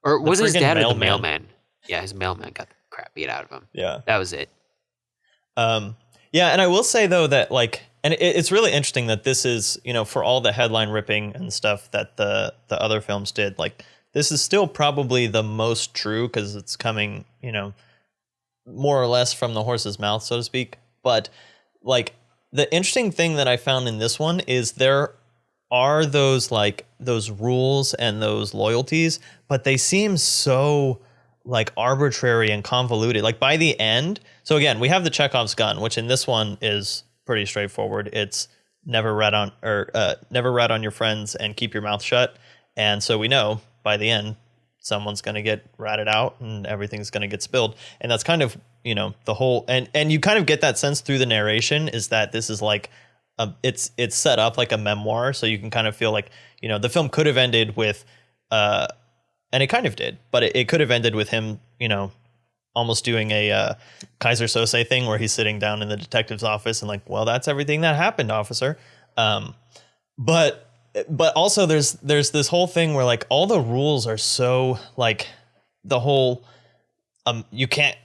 Or was his dad or the mailman? Yeah, his mailman got the crap beat out of him. Yeah. That was it. Yeah, and I will say though that like, and it's really interesting that this is, you know, for all the headline ripping and stuff that the other films did, like this is still probably the most true because it's coming, you know, more or less from the horse's mouth, so to speak. But like the interesting thing that I found in this one is there are those like those rules and those loyalties, but they seem so like arbitrary and convoluted. Like by the end, so again, we have the Chekhov's gun, which in this one is pretty straightforward. It's never rat on your friends and keep your mouth shut. And so we know by the end, someone's going to get ratted out and everything's going to get spilled. And that's kind of, you know, the whole, and you kind of get that sense through the narration is that this is like, it's set up like a memoir. So you can kind of feel like, you know, the film could have ended with, and it kind of did, but it could have ended with him, you know, almost doing a Kaiser Sose thing where he's sitting down in the detective's office and like, well, that's everything that happened, officer. But also there's this whole thing where like all the rules are so like the whole, you can't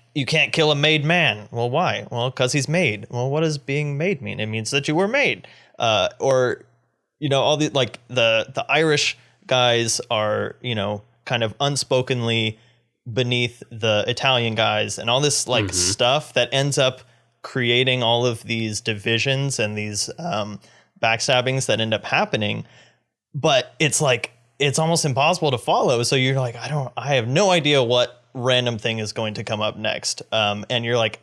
kill a made man. Well, why? Well, because he's made. Well, what does being made mean? It means that you were made. Or, you know, all the like the Irish guys are, you know, kind of unspokenly beneath the Italian guys and all this like stuff that ends up creating all of these divisions and these backstabbings that end up happening. But it's like, it's almost impossible to follow. So you're like, I have no idea what random thing is going to come up next. And you're like,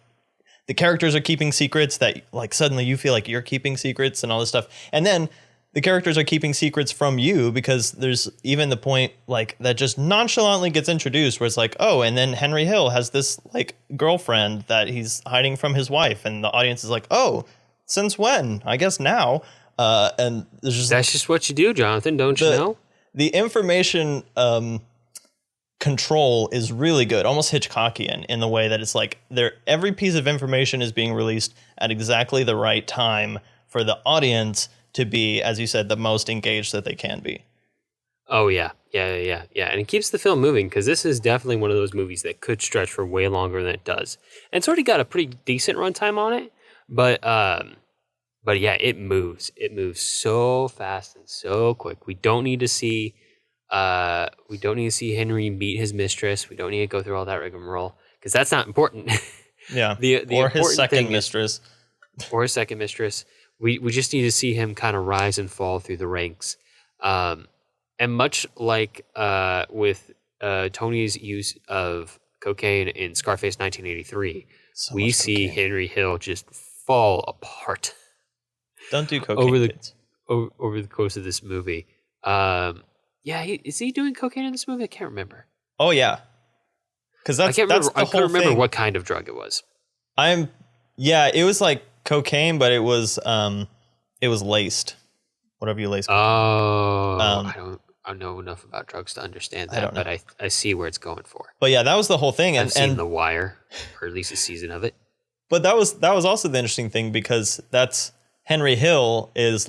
the characters are keeping secrets that like suddenly you feel like you're keeping secrets and all this stuff. And then the characters are keeping secrets from you because there's even the point like that just nonchalantly gets introduced where it's like, oh, and then Henry Hill has this like girlfriend that he's hiding from his wife. And the audience is like, oh, since when? I guess now. And there's just, that's just what you do, Jonathan. Don't you know? The information control is really good, almost Hitchcockian in the way that it's like every piece of information is being released at exactly the right time for the audience to be, as you said, the most engaged that they can be. Oh, yeah. And it keeps the film moving because this is definitely one of those movies that could stretch for way longer than it does. And it's already got a pretty decent runtime on it, but yeah, it moves. It moves so fast and so quick. We don't need to see Henry meet his mistress. We don't need to go through all that rigmarole because that's not important. Yeah. Or his second mistress. Or his second mistress. We just need to see him kind of rise and fall through the ranks. And much like with Tony's use of cocaine in Scarface 1983, we see Henry Hill just fall apart. Don't do cocaine, kids. Over the course of this movie. Yeah, is he doing cocaine in this movie? I can't remember. Oh, yeah. Because I couldn't remember what kind of drug it was. It was like cocaine, but it was laced. Whatever you lace. Oh, I don't know enough about drugs to understand that, but I see where it's going for. But yeah, that was the whole thing. I've seen The Wire, or at least a season of it. But that was also the interesting thing because that's Henry Hill is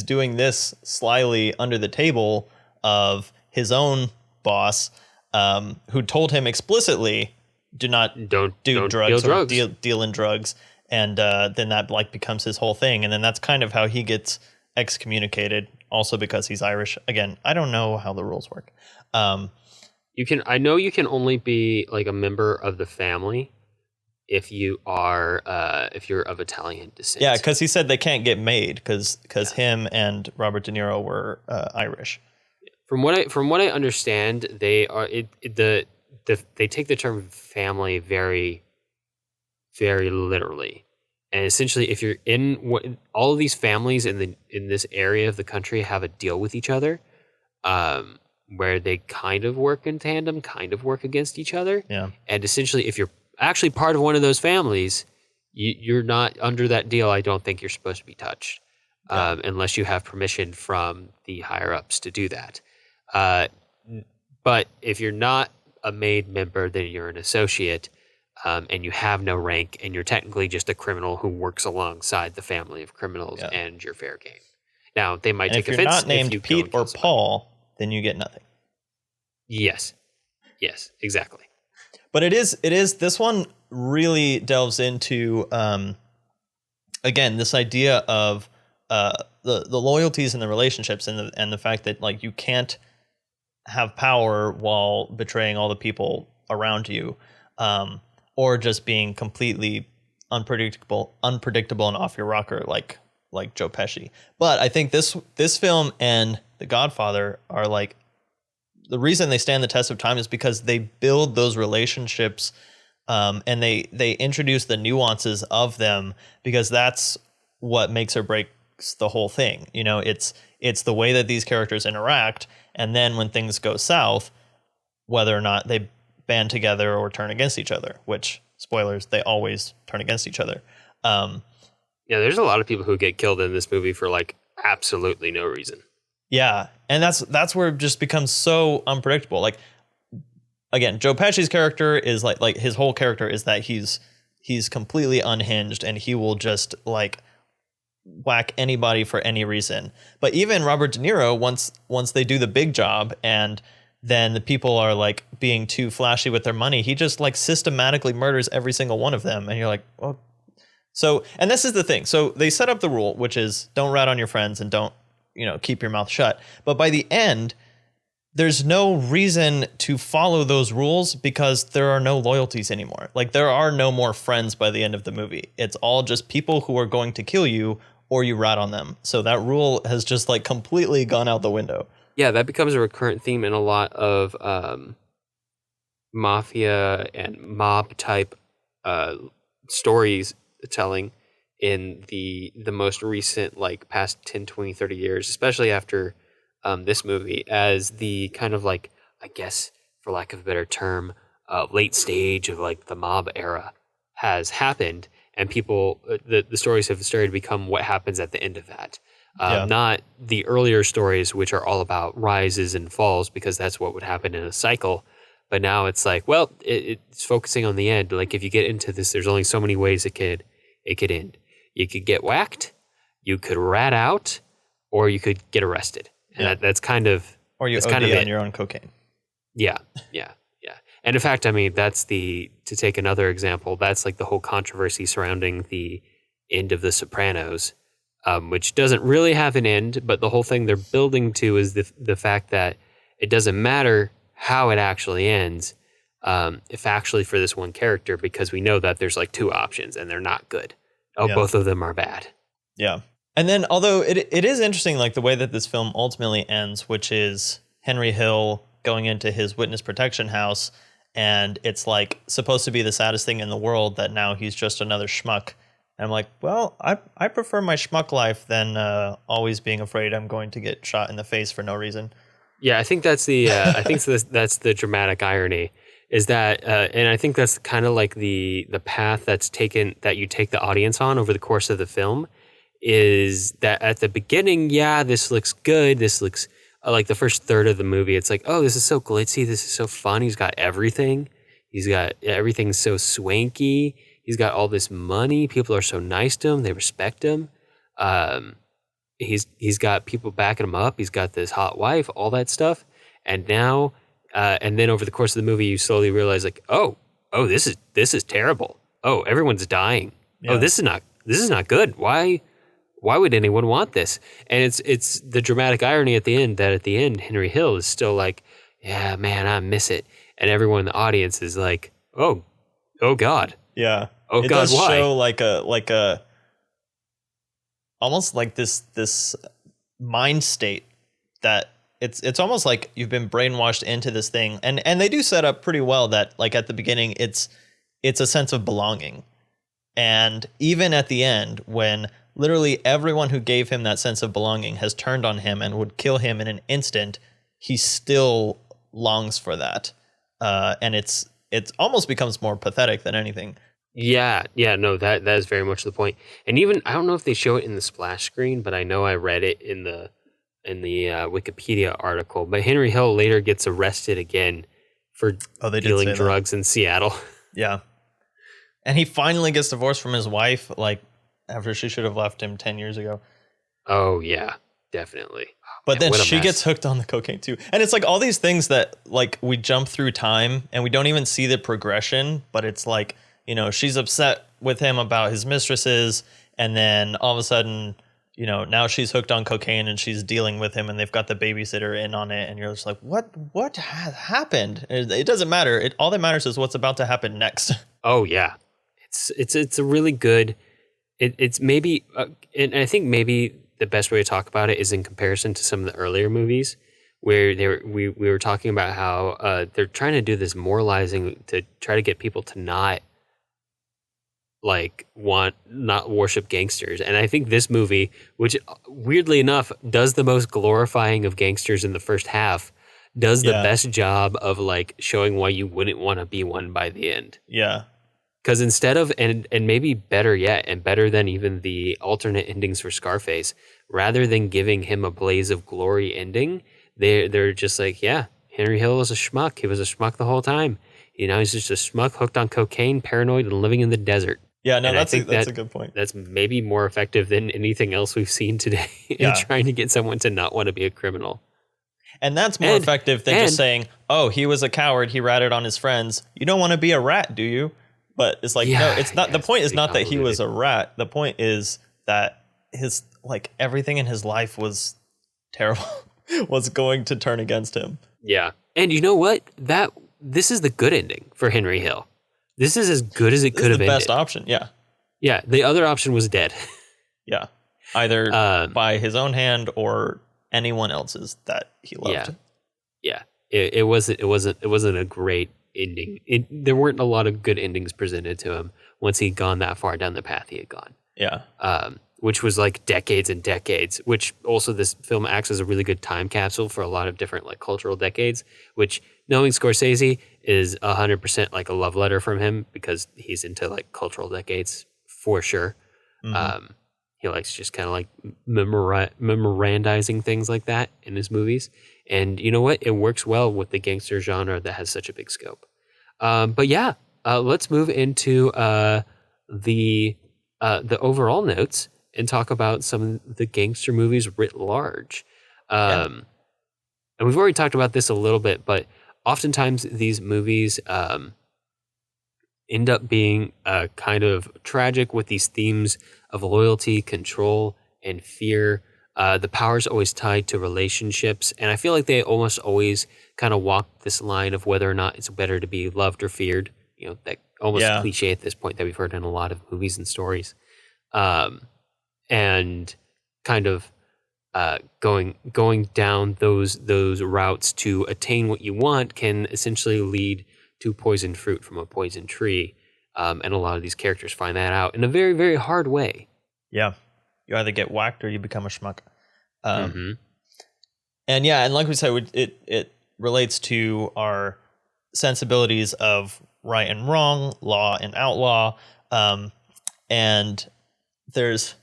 doing this slyly under the table of his own boss, who told him explicitly do not don't do deal drugs. Deal in drugs. And then that like becomes his whole thing. And then that's kind of how he gets excommunicated, also because he's Irish. Again, I don't know how the rules work. I know you can only be like a member of the family if you are if you're of Italian descent. Yeah, because he said they can't get made because him and Robert De Niro were Irish. From what I understand, they are they take the term family very, very literally, and essentially, if you're in all of these families in this area of the country have a deal with each other, where they kind of work in tandem, kind of work against each other. Yeah, and essentially, if you're actually part of one of those families, you're not under that deal. I don't think you're supposed to be touched, unless you have permission from the higher ups to do that. But if you're not a made member, then you're an associate, and you have no rank, and you're technically just a criminal who works alongside the family of criminals, and you're fair game. Now, they might take offense if you're not named Pete or Paul, then you get nothing. Yes, exactly. But it is this one really delves into again this idea of the loyalties and the relationships and the fact that like you can't have power while betraying all the people around you, or just being completely unpredictable and off your rocker like Joe Pesci. But I think this film and The Godfather are like, the reason they stand the test of time is because they build those relationships, and they introduce the nuances of them, because that's what makes or breaks the whole thing. You know, it's the way that these characters interact, and then when things go south, whether or not they band together or turn against each other, which, spoilers, they always turn against each other. Yeah, there's a lot of people who get killed in this movie for like absolutely no reason. Yeah, and that's where it just becomes so unpredictable. Like, again, Joe Pesci's character is like his whole character is that he's completely unhinged, and he will just like whack anybody for any reason. But even Robert De Niro, once they do the big job and then the people are like being too flashy with their money, he just like systematically murders every single one of them. And you're like, well, so, and this is the thing. So they set up the rule, which is don't rat on your friends and don't, keep your mouth shut. But by the end, there's no reason to follow those rules because there are no loyalties anymore. Like, there are no more friends by the end of the movie. It's all just people who are going to kill you or you rat on them. So that rule has just like completely gone out the window. Yeah, that becomes a recurrent theme in a lot of mafia and mob type stories telling in the most recent, like past 10, 20, 30 years, especially after this movie, as the kind of like, I guess, for lack of a better term, late stage of like the mob era has happened, and people, the stories have started to become what happens at the end of that. Not the earlier stories, which are all about rises and falls, because that's what would happen in a cycle. But now it's like, well, it's focusing on the end. Like, if you get into this, there's only so many ways it could end. You could get whacked, you could rat out, or you could get arrested. And that's kind of, or you OD kind of on your own cocaine. Yeah. And in fact, I mean, to take another example, that's like the whole controversy surrounding the end of The Sopranos, which doesn't really have an end, but the whole thing they're building to is the fact that it doesn't matter how it actually ends, if actually for this one character, because we know that there's like two options and they're not good. Both of them are bad. Yeah. And then, although it is interesting, like the way that this film ultimately ends, which is Henry Hill going into his witness protection house, and it's like supposed to be the saddest thing in the world that now he's just another schmuck. And I'm like, well, I prefer my schmuck life than always being afraid I'm going to get shot in the face for no reason. Yeah, I think that's the that's the dramatic irony, is that, and I think that's kind of like the path that's taken, that you take the audience on over the course of the film, is that at the beginning, yeah, this looks good. This looks like the first third of the movie. It's like, oh, this is so glitzy. This is so fun. He's got everything. He's got everything so swanky. He's got all this money. People are so nice to him. They respect him. He's got people backing him up. He's got this hot wife, all that stuff. And now, and then over the course of the movie, you slowly realize like, oh, this is terrible. Oh, everyone's dying. Yeah. Oh, this is not good. Why would anyone want this? And it's the dramatic irony at the end that at the end Henry Hill is still like, yeah, man, I miss it. And everyone in the audience is like, oh God. Yeah. Oh it God, does why? show like a almost like this mind state that it's almost like you've been brainwashed into this thing. And they do set up pretty well that like at the beginning it's a sense of belonging. And even at the end, when literally everyone who gave him that sense of belonging has turned on him and would kill him in an instant, he still longs for that. And it's almost becomes more pathetic than anything. Yeah, no, that is very much the point. And even I don't know if they show it in the splash screen, but I know I read it in the Wikipedia article. But Henry Hill later gets arrested again for dealing drugs in Seattle. Yeah. And he finally gets divorced from his wife, like after she should have left him 10 years ago. Oh yeah, definitely. But then she gets hooked on the cocaine too. And it's like all these things that like we jump through time and we don't even see the progression, but it's like, you know, she's upset with him about his mistresses. And then all of a sudden, you know, now she's hooked on cocaine and she's dealing with him and they've got the babysitter in on it. And you're just like, what has happened? It doesn't matter. All that matters is what's about to happen next. Oh yeah. It's a really good, it's maybe, and I think maybe the best way to talk about it is in comparison to some of the earlier movies where we were talking about how they're trying to do this moralizing to try to get people to not worship gangsters. And I think this movie, which weirdly enough does the most glorifying of gangsters in the first half, does the best job of like showing why you wouldn't want to be one by the end. Yeah. Because instead of, and maybe better yet, and better than even the alternate endings for Scarface, rather than giving him a blaze of glory ending, they're just like, yeah, Henry Hill was a schmuck. He was a schmuck the whole time. You know, he's just a schmuck hooked on cocaine, paranoid, and living in the desert. Yeah, no, that's a good point. That's maybe more effective than anything else we've seen today in trying to get someone to not want to be a criminal. And that's more effective than just saying, oh, he was a coward. He ratted on his friends. You don't want to be a rat, do you? But it's like, no, it's not. The point is not that he was a rat. The point is that his, like, everything in his life was terrible, was going to turn against him. Yeah. And you know what? This is the good ending for Henry Hill. This is as good as it could have been. The best option, yeah. Yeah, the other option was dead. Yeah. Either by his own hand or anyone else's that he loved. Yeah. It wasn't a great ending. There weren't a lot of good endings presented to him once he'd gone that far down the path he had gone. Yeah. Which was like decades and decades, which also this film acts as a really good time capsule for a lot of different like cultural decades, which knowing Scorsese is 100% like a love letter from him because he's into like cultural decades for sure. Mm-hmm. He likes just kind of like memorandizing things like that in his movies. And you know what? It works well with the gangster genre that has such a big scope. But yeah, let's move into the overall notes and talk about some of the gangster movies writ large. And we've already talked about this a little bit, but oftentimes these movies end up being kind of tragic with these themes of loyalty, control, and fear. The power is always tied to relationships, and I feel like they almost always kind of walk this line of whether or not it's better to be loved or feared. You know, that almost cliche at this point that we've heard in a lot of movies and stories. And kind of going down those routes to attain what you want can essentially lead to poisoned fruit from a poisoned tree. And a lot of these characters find that out in a very, very hard way. Yeah. You either get whacked or you become a schmuck. And like we said, it relates to our sensibilities of right and wrong, law and outlaw. And there's,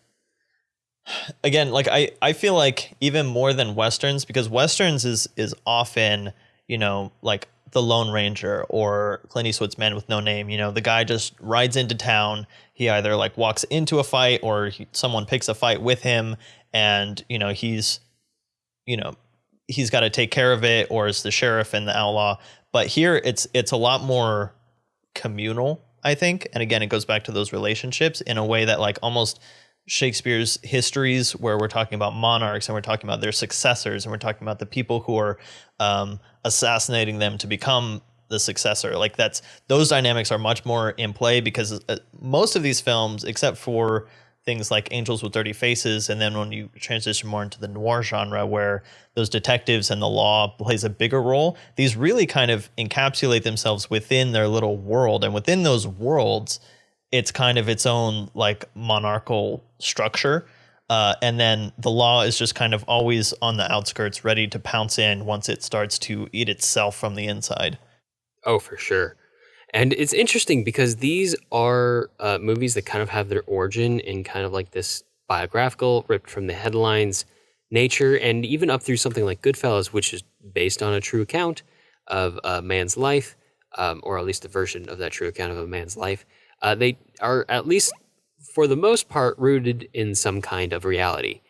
again, like I feel like even more than Westerns, because Westerns is often, you know, like the Lone Ranger or Clint Eastwood's Man with No Name. You know, the guy just rides into town. He either like walks into a fight or someone picks a fight with him, and you know he's got to take care of it, or is the sheriff and the outlaw. But here it's a lot more communal, I think. And again, it goes back to those relationships in a way that like almost Shakespeare's histories, where we're talking about monarchs and we're talking about their successors and we're talking about the people who are assassinating them to become the successor. Like those dynamics are much more in play, because most of these films, except for things like Angels with Dirty Faces, and then when you transition more into the noir genre where those detectives and the law plays a bigger role, these really kind of encapsulate themselves within their little world. And within those worlds, it's kind of its own like monarchical structure. And then the law is just kind of always on the outskirts, ready to pounce in once it starts to eat itself from the inside. Oh, for sure. And it's interesting because these are movies that kind of have their origin in kind of like this biographical, ripped from the headlines nature, and even up through something like Goodfellas, which is based on a true account of a man's life, or at least a version of that true account of a man's life. They are, at least for the most part, rooted in some kind of reality.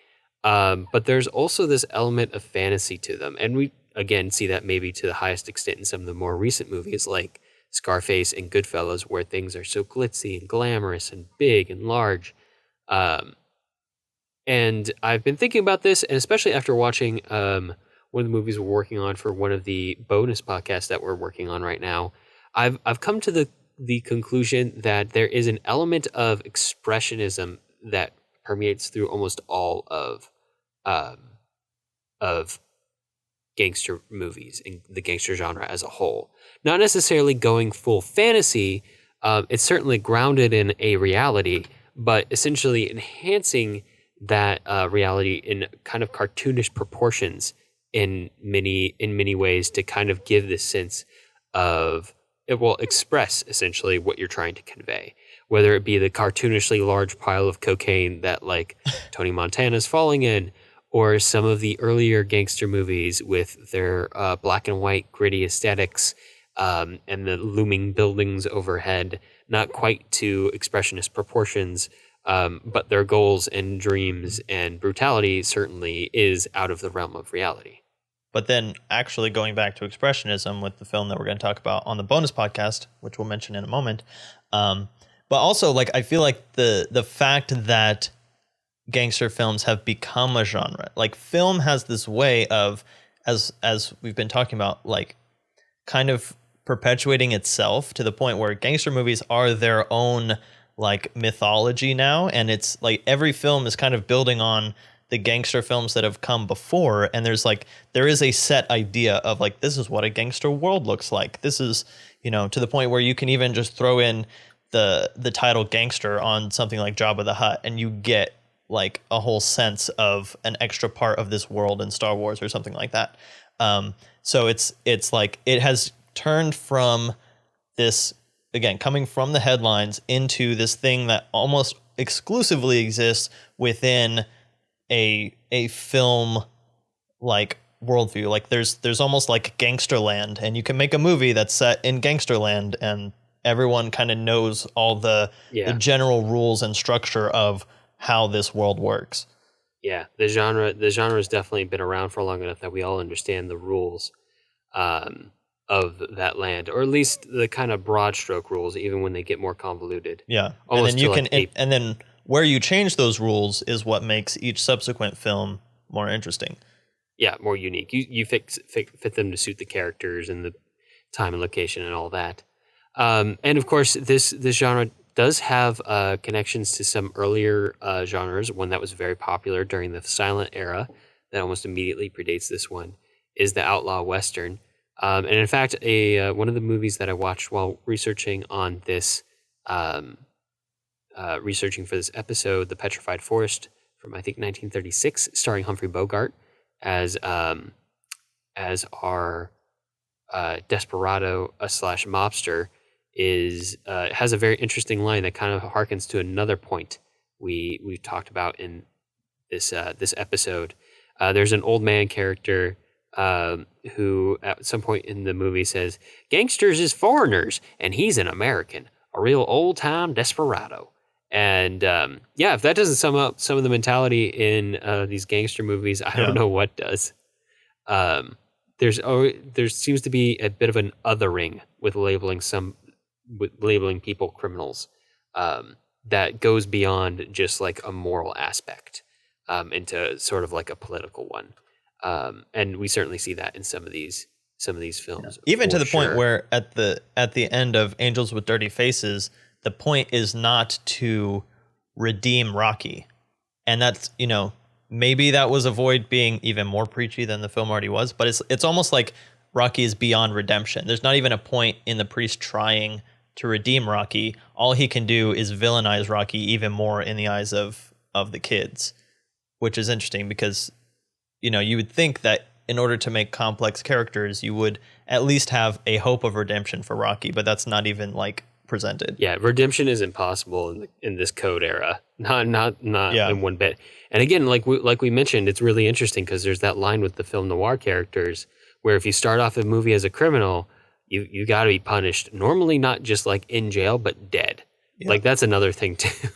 But there's also this element of fantasy to them. And we, again, see that maybe to the highest extent in some of the more recent movies like Scarface and Goodfellas, where things are so glitzy and glamorous and big and large. And I've been thinking about this, and especially after watching one of the movies we're working on for one of the bonus podcasts that we're working on right now, I've come to the conclusion that there is an element of expressionism that permeates through almost all of gangster movies and the gangster genre as a whole. Not necessarily going full fantasy, it's certainly grounded in a reality, but essentially enhancing that reality in kind of cartoonish proportions in many ways to kind of give this sense of, it will express essentially what you're trying to convey, whether it be the cartoonishly large pile of cocaine that like Tony Montana's falling in, or some of the earlier gangster movies with their black and white gritty aesthetics and the looming buildings overhead, not quite to expressionist proportions, but their goals and dreams and brutality certainly is out of the realm of reality. But then actually going back to expressionism with the film that we're going to talk about on the bonus podcast, which we'll mention in a moment. But also, like, I feel like the fact that gangster films have become a genre, like film has this way of, as we've been talking about, like kind of perpetuating itself to the point where gangster movies are their own like mythology now. And it's like every film is kind of building on the gangster films that have come before, and there is a set idea of like, this is what a gangster world looks like. This is, to the point where you can even just throw in the title gangster on something like Jabba the Hutt, and you get like a whole sense of an extra part of this world in Star Wars or something like that. So it's like it has turned from this, again, coming from the headlines into this thing that almost exclusively exists within a film like worldview. Like there's almost like Gangsterland, and you can make a movie that's set in Gangsterland, and everyone kind of knows all the general rules and structure of how this world works. Yeah, the genre has definitely been around for long enough that we all understand the rules of that land, or at least the kind of broad stroke rules, even when they get more convoluted. Yeah, almost and then you can, and then where you change those rules is what makes each subsequent film more interesting. Yeah, more unique. You fit them to suit the characters and the time and location and all that. And of course, this genre does have connections to some earlier genres. One that was very popular during the silent era that almost immediately predates this one is the outlaw western. And in fact, one of the movies that I watched while researching on this, researching for this episode, The Petrified Forest from I think 1936, starring Humphrey Bogart as our desperado / mobster, has a very interesting line that kind of harkens to another point we talked about in this episode. There's an old man character who at some point in the movie says, "Gangsters is foreigners, and he's an American, a real old time desperado." And if that doesn't sum up some of the mentality in these gangster movies, I don't know what does. There seems to be a bit of an othering with labeling some with labeling people criminals, that goes beyond just like a moral aspect, into sort of like a political one. And we certainly see that in some of these films. Even to the point sure. where at the end of Angels with Dirty Faces, the point is not to redeem Rocky. And that's, maybe that was avoid being even more preachy than the film already was, but it's almost like Rocky is beyond redemption. There's not even a point in the priest trying to redeem Rocky. All he can do is villainize Rocky even more in the eyes of the kids, which is interesting because, you would think that in order to make complex characters, you would at least have a hope of redemption for Rocky, but that's not even like presented. Yeah, redemption is impossible in this code era. Not Yeah. in one bit. And again, like we mentioned, it's really interesting because there's that line with the film noir characters where if you start off a movie as a criminal, you got to be punished. Normally, not just like in jail, but dead. Yeah. Like that's another thing too.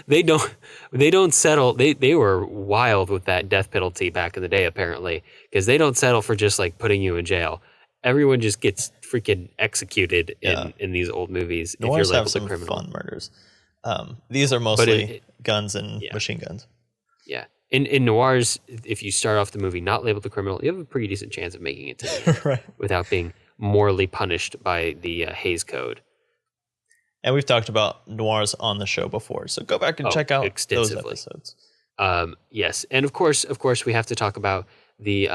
They don't settle. They were wild with that death penalty back in the day, apparently, because they don't settle for just like putting you in jail. Everyone just gets freaking executed in these old movies. Noirs if you're have some criminal. fun murders. These are mostly guns and machine guns. Yeah. In noirs, if you start off the movie not labeled a criminal, you have a pretty decent chance of making it to the end right. without being morally punished by the Hays Code. And we've talked about noirs on the show before, so go back and check out those episodes. Yes, and of course, we have to talk about the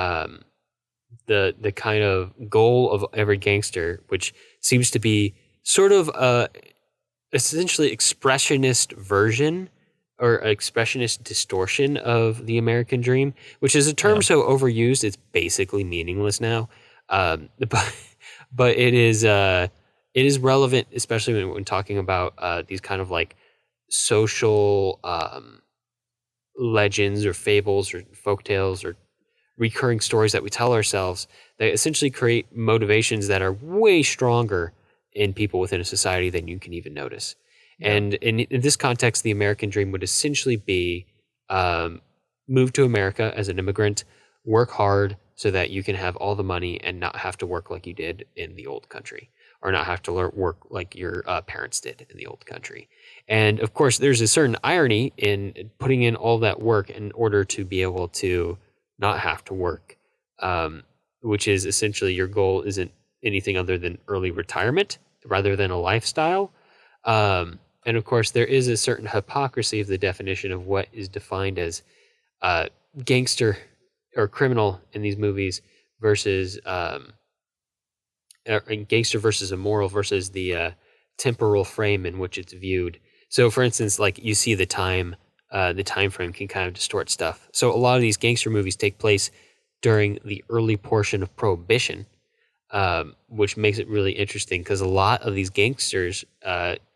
kind of goal of every gangster, which seems to be sort of essentially expressionist version or expressionist distortion of the American dream, which is a term so overused it's basically meaningless now. But it is relevant, especially when talking about these kind of like social legends or fables or folktales or recurring stories that we tell ourselves that essentially create motivations that are way stronger in people within a society than you can even notice. Yeah. And in this context, the American dream would essentially be move to America as an immigrant, work hard so that you can have all the money and not have to work like you did in the old country, or not have to work like your parents did in the old country. And of course, there's a certain irony in putting in all that work in order to be able to not have to work, which is essentially your goal isn't anything other than early retirement rather than a lifestyle. And of course, there is a certain hypocrisy of the definition of what is defined as gangster or criminal in these movies versus gangster versus immoral versus the temporal frame in which it's viewed. So, for instance, like you see the time frame can kind of distort stuff. So a lot of these gangster movies take place during the early portion of Prohibition, which makes it really interesting because a lot of these gangsters,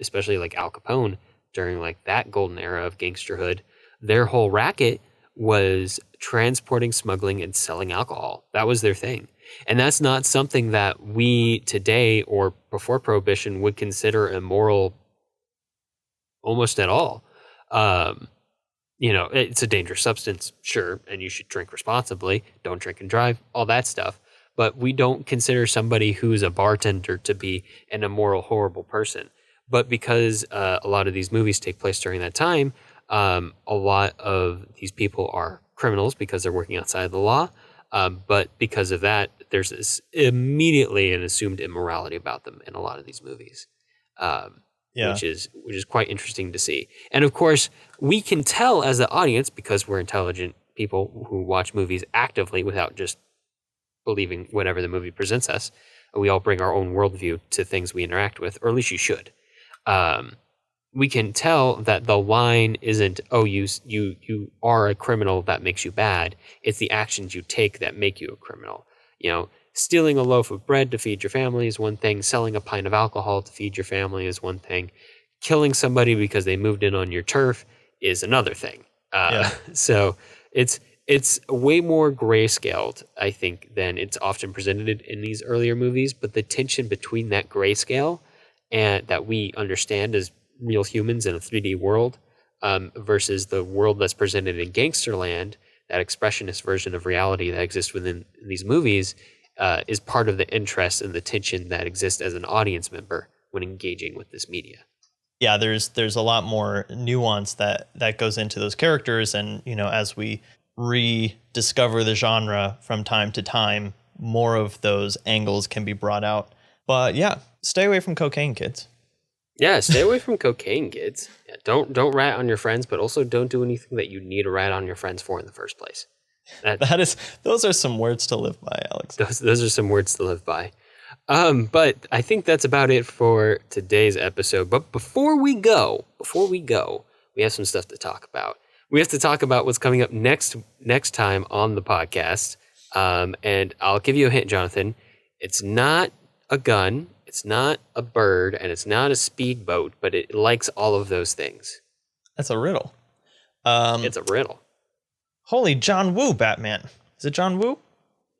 especially like Al Capone during like that golden era of gangsterhood, their whole racket was transporting, smuggling, and selling alcohol. That was their thing. And that's not something that we today or before Prohibition would consider immoral almost at all. It's a dangerous substance, sure, and you should drink responsibly. Don't drink and drive, all that stuff. But we don't consider somebody who's a bartender to be an immoral, horrible person. But because a lot of these movies take place during that time, a lot of these people are criminals because they're working outside of the law. But because of that, there's this immediately an assumed immorality about them in a lot of these movies, which is quite interesting to see. And of course, we can tell as the audience, because we're intelligent people who watch movies actively without just believing whatever the movie presents us. We all bring our own worldview to things we interact with, or at least you should. We can tell that the line isn't, oh, you are a criminal, that makes you bad. It's the actions you take that make you a criminal. Stealing a loaf of bread to feed your family is one thing. Selling a pint of alcohol to feed your family is one thing. Killing somebody because they moved in on your turf is another thing. So it's way more grayscaled, I think, than it's often presented in these earlier movies. But the tension between that grayscale and that we understand as real humans in a 3D world versus the world that's presented in Gangsterland, that expressionist version of reality that exists within these movies, is part of the interest and the tension that exists as an audience member when engaging with this media. Yeah, there's a lot more nuance that goes into those characters, and as we rediscover the genre from time to time, more of those angles can be brought out. But yeah, stay away from cocaine, kids. Yeah, stay away from cocaine, kids. Yeah, don't rat on your friends, but also don't do anything that you need to rat on your friends for in the first place. Those are some words to live by, Alex. Those are some words to live by. But I think that's about it for today's episode. But before we go, we have some stuff to talk about. We have to talk about what's coming up next time on the podcast. And I'll give you a hint, Jonathan. It's not a gun, it's not a bird, and it's not a speedboat, but it likes all of those things. That's a riddle. It's a riddle. Holy John Woo Batman. Is it John Woo?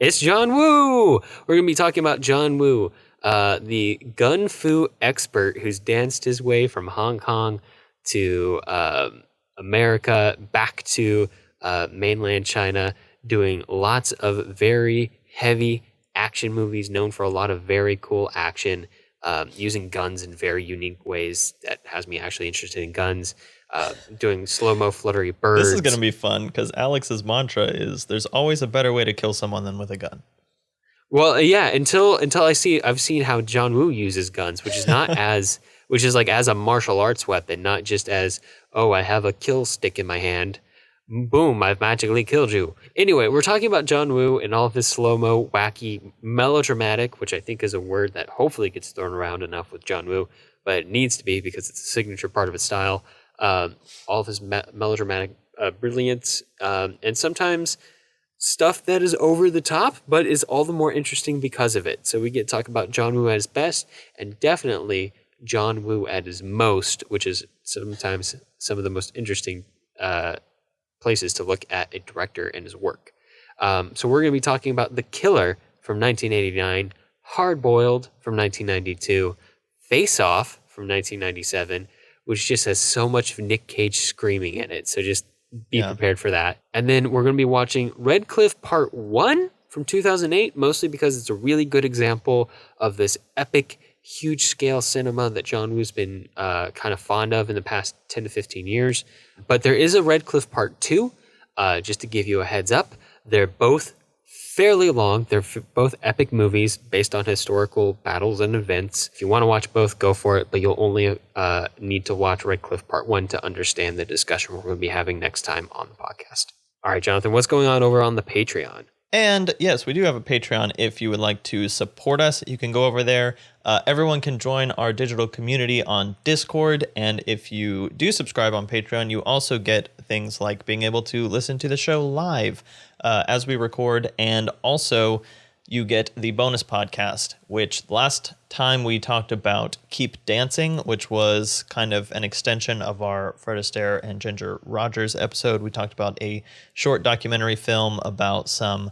It's John Woo! We're going to be talking about John Woo, the gun fu expert who's danced his way from Hong Kong to America, back to mainland China, doing lots of very heavy action movies, known for a lot of very cool action, using guns in very unique ways that has me actually interested in guns. Doing slow-mo fluttery birds. This is going to be fun because Alex's mantra is there's always a better way to kill someone than with a gun. Well, yeah, until I've seen how John Woo uses guns, which is not which is like as a martial arts weapon, not just as, oh, I have a kill stick in my hand. Boom, I've magically killed you. Anyway, we're talking about John Woo and all of his slow-mo, wacky, melodramatic, which I think is a word that hopefully gets thrown around enough with John Woo, but it needs to be because it's a signature part of his style. All of his melodramatic brilliance, and sometimes stuff that is over the top, but is all the more interesting because of it. So we get to talk about John Woo at his best, and definitely John Woo at his most, which is sometimes some of the most interesting places to look at a director and his work. So we're going to be talking about The Killer from 1989, Hard Boiled from 1992, Face Off from 1997, which just has so much of Nick Cage screaming in it. So just be prepared for that. And then we're going to be watching Red Cliff Part 1 from 2008, mostly because it's a really good example of this epic, huge scale cinema that John Woo's been kind of fond of in the past 10 to 15 years. But there is a Red Cliff Part 2, just to give you a heads up. They're both fairly long. They're both epic movies based on historical battles and events. If you want to watch both, go for it, but you'll only need to watch Red Cliff Part 1 to understand the discussion we're going to be having next time on the podcast. All right, Jonathan, what's going on over on the Patreon? And yes, we do have a Patreon. If you would like to support us, you can go over there. Everyone can join our digital community on Discord. And if you do subscribe on Patreon, you also get things like being able to listen to the show live as we record. And also you get the bonus podcast, which last time we talked about Keep Dancing, which was kind of an extension of our Fred Astaire and Ginger Rogers episode. We talked about a short documentary film about some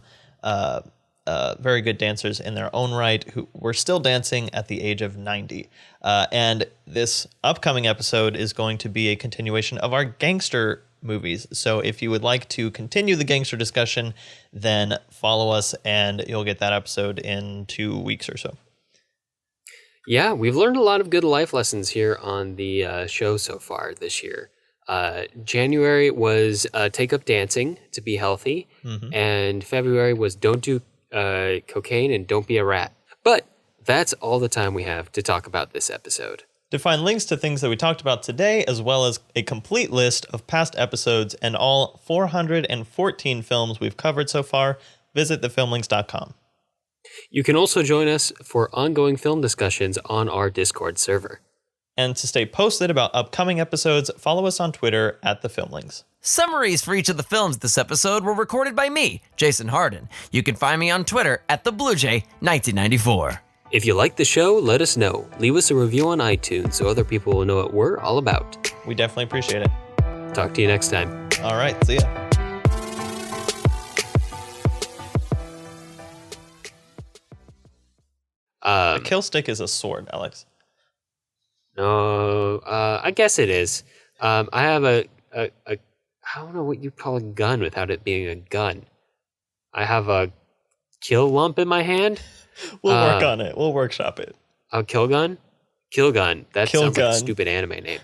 very good dancers in their own right who were still dancing at the age of 90. And this upcoming episode is going to be a continuation of our gangster movies. So if you would like to continue the gangster discussion, then follow us and you'll get that episode in 2 weeks or so. Yeah, we've learned a lot of good life lessons here on the show so far this year. January was take up dancing to be healthy, and February was don't do cocaine and don't be a rat. But that's all the time we have to talk about this episode. To find links to things that we talked about today, as well as a complete list of past episodes and all 414 films we've covered so far, visit thefilmlings.com. You can also join us for ongoing film discussions on our Discord server. And to stay posted about upcoming episodes, follow us on Twitter at @thefilmlings. Summaries for each of the films this episode were recorded by me, Jason Harden. You can find me on Twitter at TheBlueJay1994. If you like the show, let us know. Leave us a review on iTunes so other people will know what we're all about. We definitely appreciate it. Talk to you next time. All right, see ya. A kill stick is a sword, Alex. No, I guess it is. I have a I don't know what you call a gun without it being a gun. I have a kill lump in my hand. We'll work on it. We'll workshop it. A kill gun? Killgun. That sounds like a Killgun. stupid anime name.